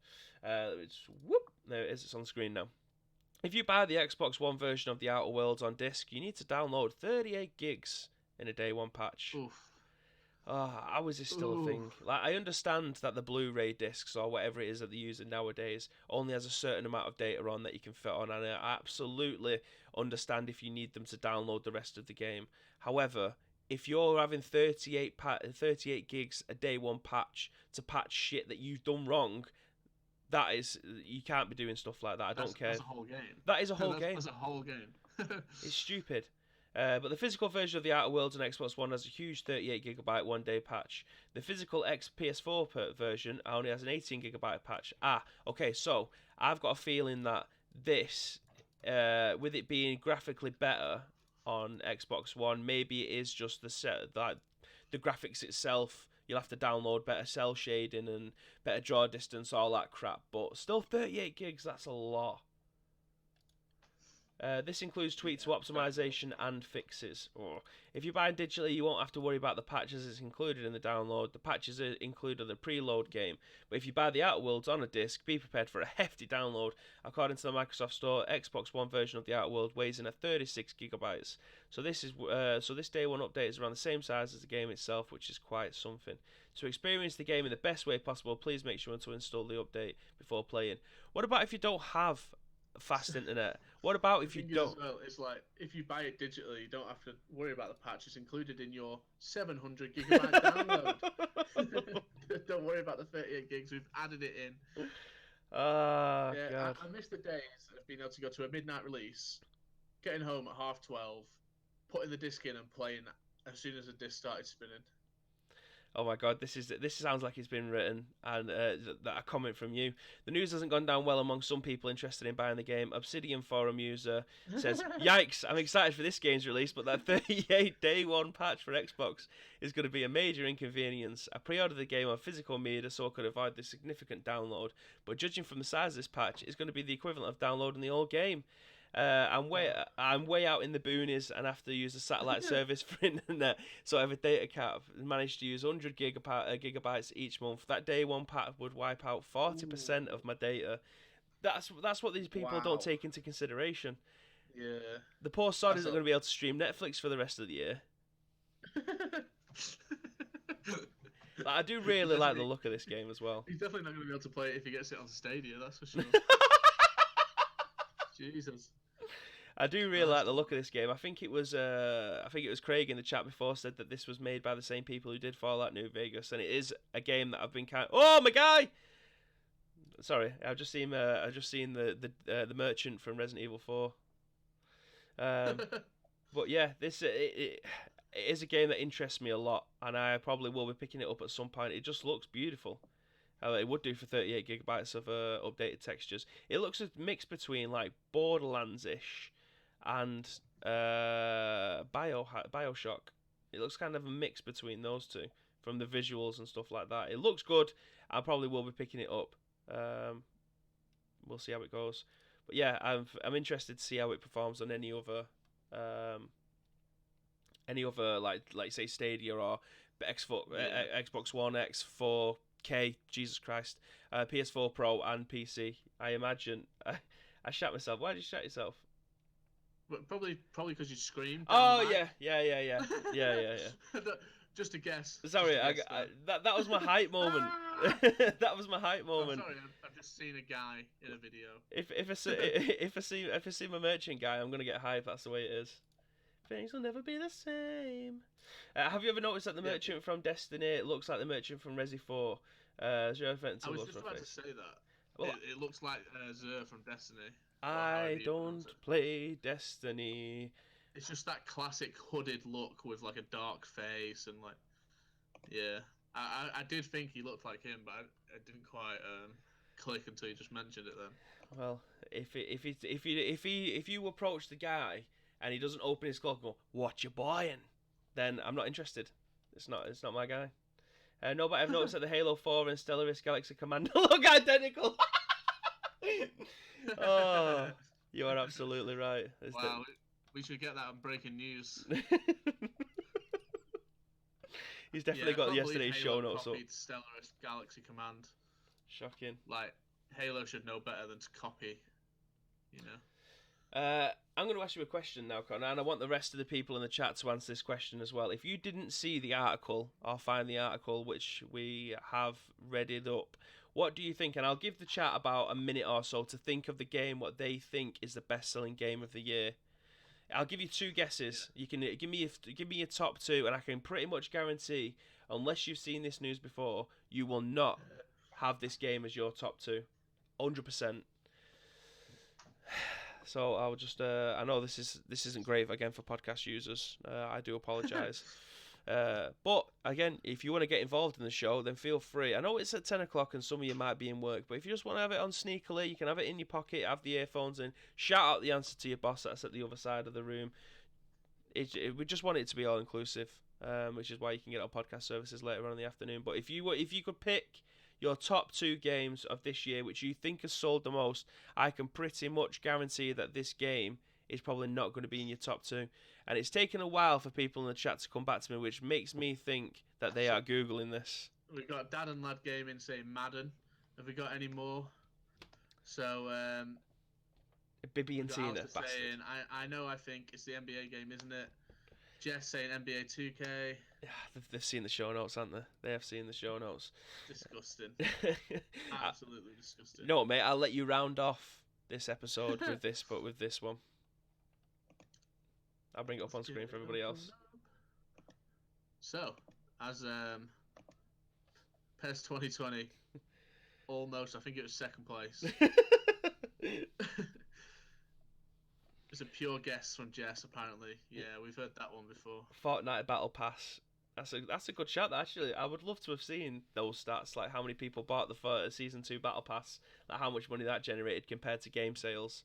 There it is. It's on screen now. If you buy the Xbox One version of The Outer Worlds on disc, you need to download 38 gigs in a day one patch. Oof. How is this still a thing? Like, I understand that the Blu-ray discs or whatever it is that they're using nowadays only has a certain amount of data on that you can fit on, and I absolutely understand if you need them to download the rest of the game. However, if you're having 38 gigs a day one patch to patch shit that you've done wrong, you can't be doing stuff like that. I don't care. That's a whole game. That is a whole game. That's a whole game. It's stupid. But the physical version of The Outer Worlds on Xbox One has a huge 38GB one-day patch. The physical PS4 version only has an 18GB patch. Okay, so I've got a feeling that this, with it being graphically better on Xbox One, maybe it is just the graphics itself you'll have to download better cell shading and better draw distance, all that crap. But still, 38 gigs, that's a lot. This includes tweaks to optimization and fixes. If you buy digitally, you won't have to worry about the patches it's included in the download. The patches are included in the preload game. But if you buy the Outer Worlds on a disc, be prepared for a hefty download. According to the Microsoft Store, Xbox One version of the Outer World weighs in at 36 gigabytes. So this day one update is around the same size as the game itself, which is quite something. To experience the game in the best way possible, please make sure to install the update before playing. What about if you don't have fast internet? What about if you don't? Well, it's like if you buy it digitally, you don't have to worry about the patch. It's included in your 700 gigabyte download. Don't worry about the 38 gigs. We've added it in. God. I miss the days of being able to go to a midnight release, getting home at 12:30, putting the disc in and playing as soon as the disc started spinning. Oh my God, this sounds like it's been written, and a comment from you. The news hasn't gone down well among some people interested in buying the game. Obsidian forum user says, "Yikes! I'm excited for this game's release, but that 38 day one patch for Xbox is going to be a major inconvenience. I pre-ordered the game on physical media so I could avoid the significant download, but judging from the size of this patch, it's going to be the equivalent of downloading the old game. I'm way out in the boonies and have to use a satellite service for internet, so I have a data cap. Managed to use 100 gigabytes each month. That day one pack would wipe out 40% of my data. That's what these people don't take into consideration. Yeah. The poor sod isn't going to be able to stream Netflix for the rest of the year. I do really like the look of this game as well. He's definitely not going to be able to play it if he gets it on Stadia, that's for sure. Jesus. I do really like the look of this game. I think it was Craig in the chat before said that this was made by the same people who did Fallout New Vegas, and it is a game that I've been Oh my guy! Sorry, I've just seen the merchant from Resident Evil 4. But yeah, it is a game that interests me a lot, and I probably will be picking it up at some point. It just looks beautiful. It would do for 38 gigabytes of updated textures. It looks a mix between like Borderlands-ish and Bioshock. It looks kind of a mix between those two from the visuals and stuff like that. It looks good. I probably will be picking it up. We'll see how it goes. But yeah, I'm interested to see how it performs on any other like say Stadia or Xbox One X, 4K, Jesus Christ, PS4 Pro and PC. I imagine. I shat myself. Why did you shat yourself? Probably because you screamed. Oh yeah. Just a guess. Sorry, that was my hype moment. That was my hype moment. I'm sorry, I've just seen a guy in a video. If I see my merchant guy, I'm gonna get hype. That's the way it is. Things will never be the same. Have you ever noticed that the merchant from Destiny looks like the merchant from Resi 4? I was just about to say that. Well, it looks like Zer from Destiny. I don't play Destiny. It's just that classic hooded look with like a dark face and like, yeah. I did think he looked like him, but I didn't quite click until you just mentioned it. Then. Well, if you approach the guy and he doesn't open his cloak and go, "What you buying?" then I'm not interested. It's not my guy. No, but I've noticed that the Halo 4 and Stellaris Galaxy Commander look identical. Oh, you are absolutely right. Wow, we should get that on breaking news. He's definitely got yesterday's show notes up. Stellaris Galaxy Command. Shocking. Like, Halo should know better than to copy, you know. I'm going to ask you a question now, Connor, and I want the rest of the people in the chat to answer this question as well. If you didn't see the article, or find the article, which we have readied up, what do you think? And I'll give the chat about a minute or so to think of the game, what they think is the best-selling game of the year. I'll give you two guesses. You can give me your top two, and I can pretty much guarantee, unless you've seen this news before, you will not have this game as your top two. 100%. So I'll just I know this isn't great again for podcast users. I do apologise. But again, if you want to get involved in the show, then feel free. I know it's at 10 o'clock and some of you might be in work, but if you just want to have it on sneakily, you can have it in your pocket, have the earphones in, shout out the answer to your boss that's at the other side of the room. We just want it to be all inclusive. which is why you can get it on podcast services later on in the afternoon. But if you could pick your top 2 games of this year, which you think has sold the most, I can pretty much guarantee that this game is probably not going to be in your top 2. And it's taken a while for people in the chat to come back to me, which makes me think that they are Googling this. We've got Dad and Lad Gaming saying Madden. Have we got any more? So, Bibby and Tina, saying, I know, I think it's the NBA game, isn't it? Jess saying NBA 2K. Yeah, they've seen the show notes, haven't they? They have seen the show notes. Disgusting. Absolutely disgusting. No, mate, I'll let you round off this episode with this one. I'll bring it up on screen for everybody else. So, as PES 2020, almost, I think it was second place. It's a pure guess from Jess, apparently. Yeah, we've heard that one before. Fortnite Battle Pass. That's a good shout, actually. I would love to have seen those stats, like how many people bought the Season 2 Battle Pass, like how much money that generated compared to game sales.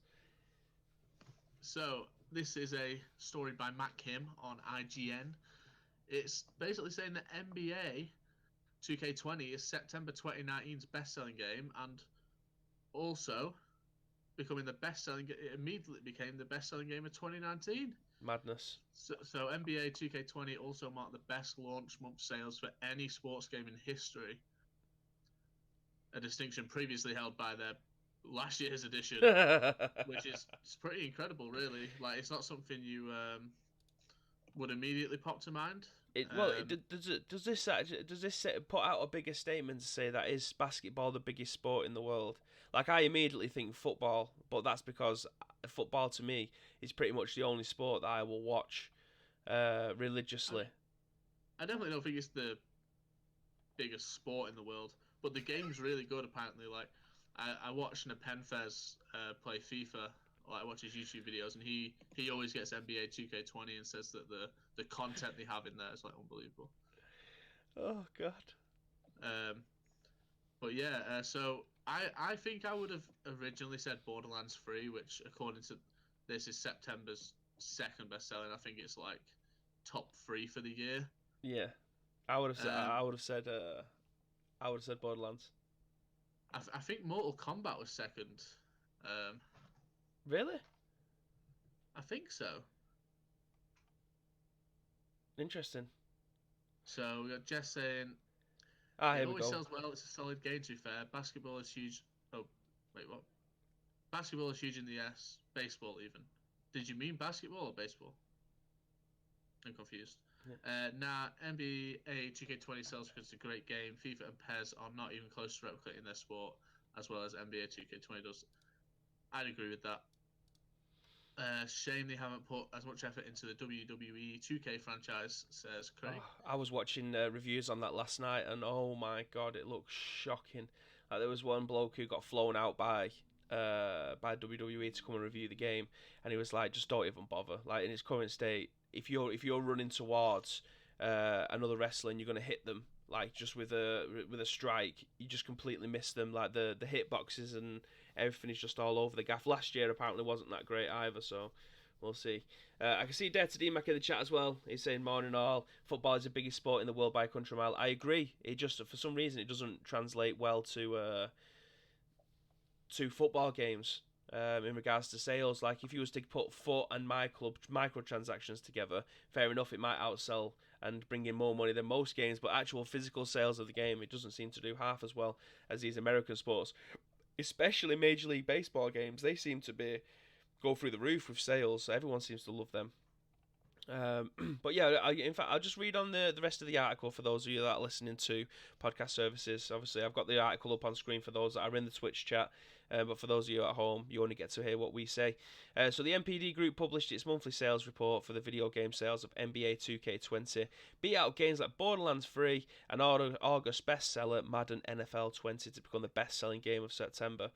So, this is a story by Matt Kim on IGN. It's basically saying that NBA 2K20 is September 2019's best-selling game, and also becoming the best-selling. It immediately became the best-selling game of 2019. Madness. So NBA 2K20 also marked the best launch month sales for any sports game in history. A distinction previously held by their last year's edition, which is pretty incredible, really. Like, it's not something you would immediately pop to mind. Does this put out a bigger statement to say that is basketball the biggest sport in the world? Like, I immediately think football, but that's because football to me is pretty much the only sport that I will watch religiously. I definitely don't think it's the biggest sport in the world, but the game's really good. Apparently, like I watched Nepenfez play FIFA. Like, I watch his YouTube videos, and he always gets NBA 2K20 and says that the content they have in there is like unbelievable. Oh God. But yeah, so I think I would have originally said Borderlands 3, which according to this is September's second best selling. I think it's like top 3 for the year. Yeah, I would have said Borderlands. I think Mortal Kombat was second. Really? I think so. Interesting. So we got Jess saying, here it we always go. sells well. It's a solid game, to be fair. Basketball is huge. Oh, wait, what? Basketball is huge in the S. Baseball, even. Did you mean basketball or baseball? I'm confused. Yeah. Nah, NBA 2K20 sells because it's a great game. FIFA and PES are not even close to replicating their sport as well as NBA 2K20 does. I'd agree with that. Shame they haven't put as much effort into the WWE 2K franchise, says Craig. I was watching reviews on that last night, and oh my God, it looks shocking. Like, there was one bloke who got flown out by WWE to come and review the game, and he was like, just don't even bother. Like, in its current state, if you're running towards another wrestler and you're gonna hit them, like just with a strike, you just completely miss them. Like the hitboxes and everything is just all over the gaff. Last year apparently wasn't that great either, so we'll see. I can see Dare to DMAC in the chat as well. He's saying morning all, football is the biggest sport in the world by a country mile. I agree. It just, for some reason, it doesn't translate well to football games. In regards to sales, like if you was to put foot and my club microtransactions together, fair enough, it might outsell and bring in more money than most games, but actual physical sales of the game, it doesn't seem to do half as well as these American sports, especially Major League Baseball games. They seem to go through the roof with sales. Everyone seems to love them. But yeah, in fact, I'll just read on the rest of the article for those of you that are listening to podcast services. Obviously, I've got the article up on screen for those that are in the Twitch chat. But for those of you at home, you only get to hear what we say. So the NPD Group published its monthly sales report for the video game sales of NBA 2K20. Beat out games like Borderlands 3 and August bestseller Madden NFL 20 to become the best-selling game of September.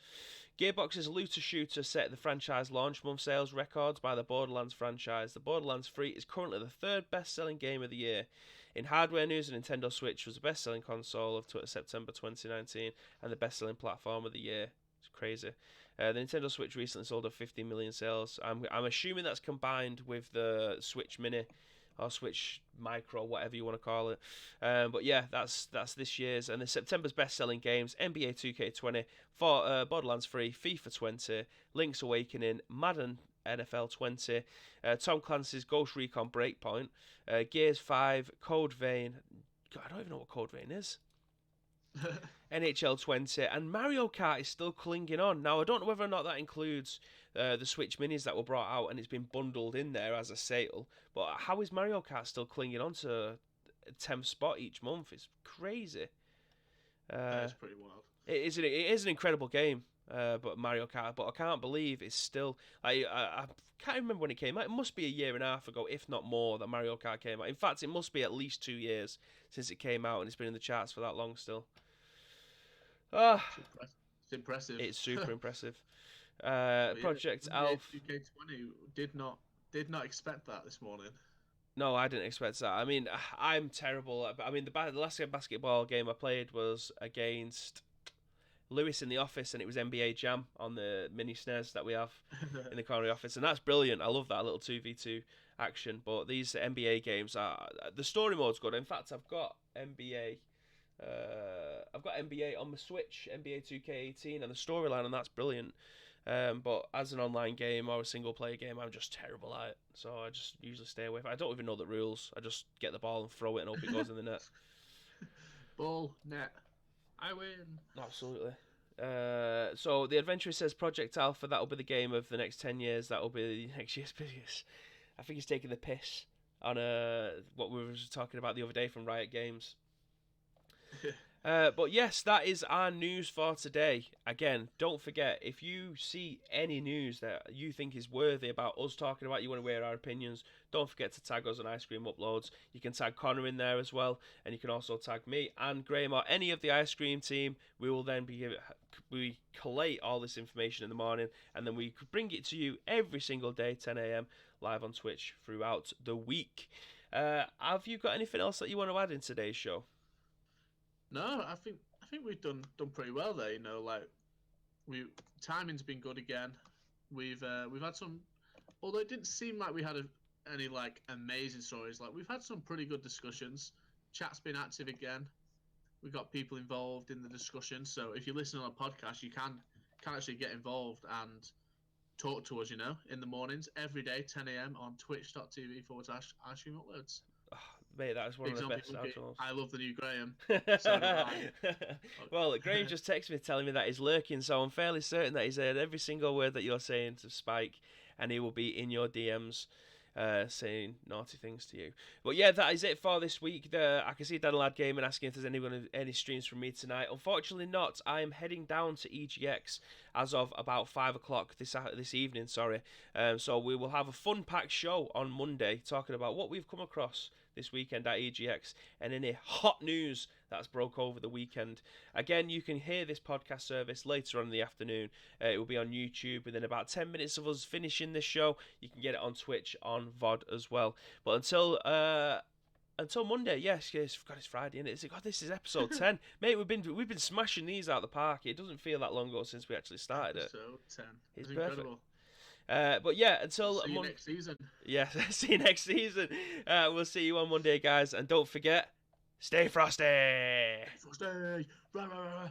Gearbox's looter shooter set the franchise launch month sales records by the Borderlands franchise. The Borderlands 3 is currently the third best-selling game of the year. In hardware news, the Nintendo Switch was the best-selling console of September 2019 and the best-selling platform of the year. Crazy. The Nintendo Switch recently sold 50 million sales. I'm assuming that's combined with the Switch Mini, or Switch Micro, whatever you want to call it. But yeah, that's this year's and the September's best-selling games: NBA 2K20, for Borderlands 3, FIFA 20, Link's Awakening, Madden NFL 20, Tom Clancy's Ghost Recon Breakpoint, Gears 5, Code Vein. God, I don't even know what Code Vein is. NHL 20, and Mario Kart is still clinging on. Now, I don't know whether or not that includes the Switch Minis that were brought out and it's been bundled in there as a sale, but how is Mario Kart still clinging on to a 10th spot each month? It's crazy. That is pretty wild. It is an incredible game, but Mario Kart, but I can't believe it's still... I can't remember when it came out. It must be a year and a half ago, if not more, that Mario Kart came out. In fact, it must be at least 2 years since it came out, and it's been in the charts for that long still. It's impressive. It's super impressive. Project Alf. 2K20 did not expect that this morning. No, I didn't expect that. I mean, I'm terrible. I mean, the last basketball game I played was against Lewis in the office, and it was NBA Jam on the mini SNES that we have in the corner of the office, and that's brilliant. I love that little 2v2 action. But these NBA games the story mode's good. In fact, I've got NBA on the Switch, NBA 2K18, and the storyline, and that's brilliant. But as an online game or a single player game, I'm just terrible at it. So I just usually stay away from it. I don't even know the rules. I just get the ball and throw it and hope it goes in the net. Ball, net. I win. Absolutely. So the adventurer says Project Alpha, that'll be the game of the next 10 years. That'll be next year's biggest. I think he's taking the piss on what we were talking about the other day from Riot Games. But yes, that is our news for today. Again, don't forget, if you see any news that you think is worthy about us talking about, you want to hear our opinions, don't forget to tag us on Ice Cream Uploads. You can tag Connor in there as well, and you can also tag me and Graham or any of the Ice Cream team. We will then we collate all this information in the morning, and then we bring it to you every single day, 10 a.m, live on Twitch throughout the week. Have you got anything else that you want to add in today's show? No, I think we've done pretty well there. You know, like timing's been good again. We've had some, although it didn't seem like we had any like amazing stories. Like we've had some pretty good discussions. Chat's been active again. We got people involved in the discussion. So if you listen on a podcast, you can actually get involved and talk to us. You know, in the mornings every day, 10 a.m. on twitch.tv/iStreamUploads. Mate, that is one of the best outros. I love the new Graham. So do I. Well, Graham just texted me telling me that he's lurking, so I'm fairly certain that he's heard every single word that you're saying to Spike, and he will be in your DMs saying naughty things to you. But yeah, that is it for this week. I can see Daniel Lad Gaming asking if there's any streams from me tonight. Unfortunately not. I am heading down to EGX as of about 5 o'clock this evening. So we will have a fun-packed show on Monday talking about what we've come across this weekend at EGX and any hot news that's broke over the weekend. Again, you can hear this podcast service later on in the afternoon. It will be on YouTube within about 10 minutes of us finishing this show. You can get it on Twitch on VOD as well. But until Monday, yes, God, it's Friday, isn't it? God, this is episode 10, mate. We've been smashing these out of the park. It doesn't feel that long ago since we actually started it. Episode 10. It's perfect. Incredible. But yeah, until see you next season. Yeah, see you next season. We'll see you on Monday, guys, and don't forget, stay frosty. Stay frosty. Rah, rah, rah.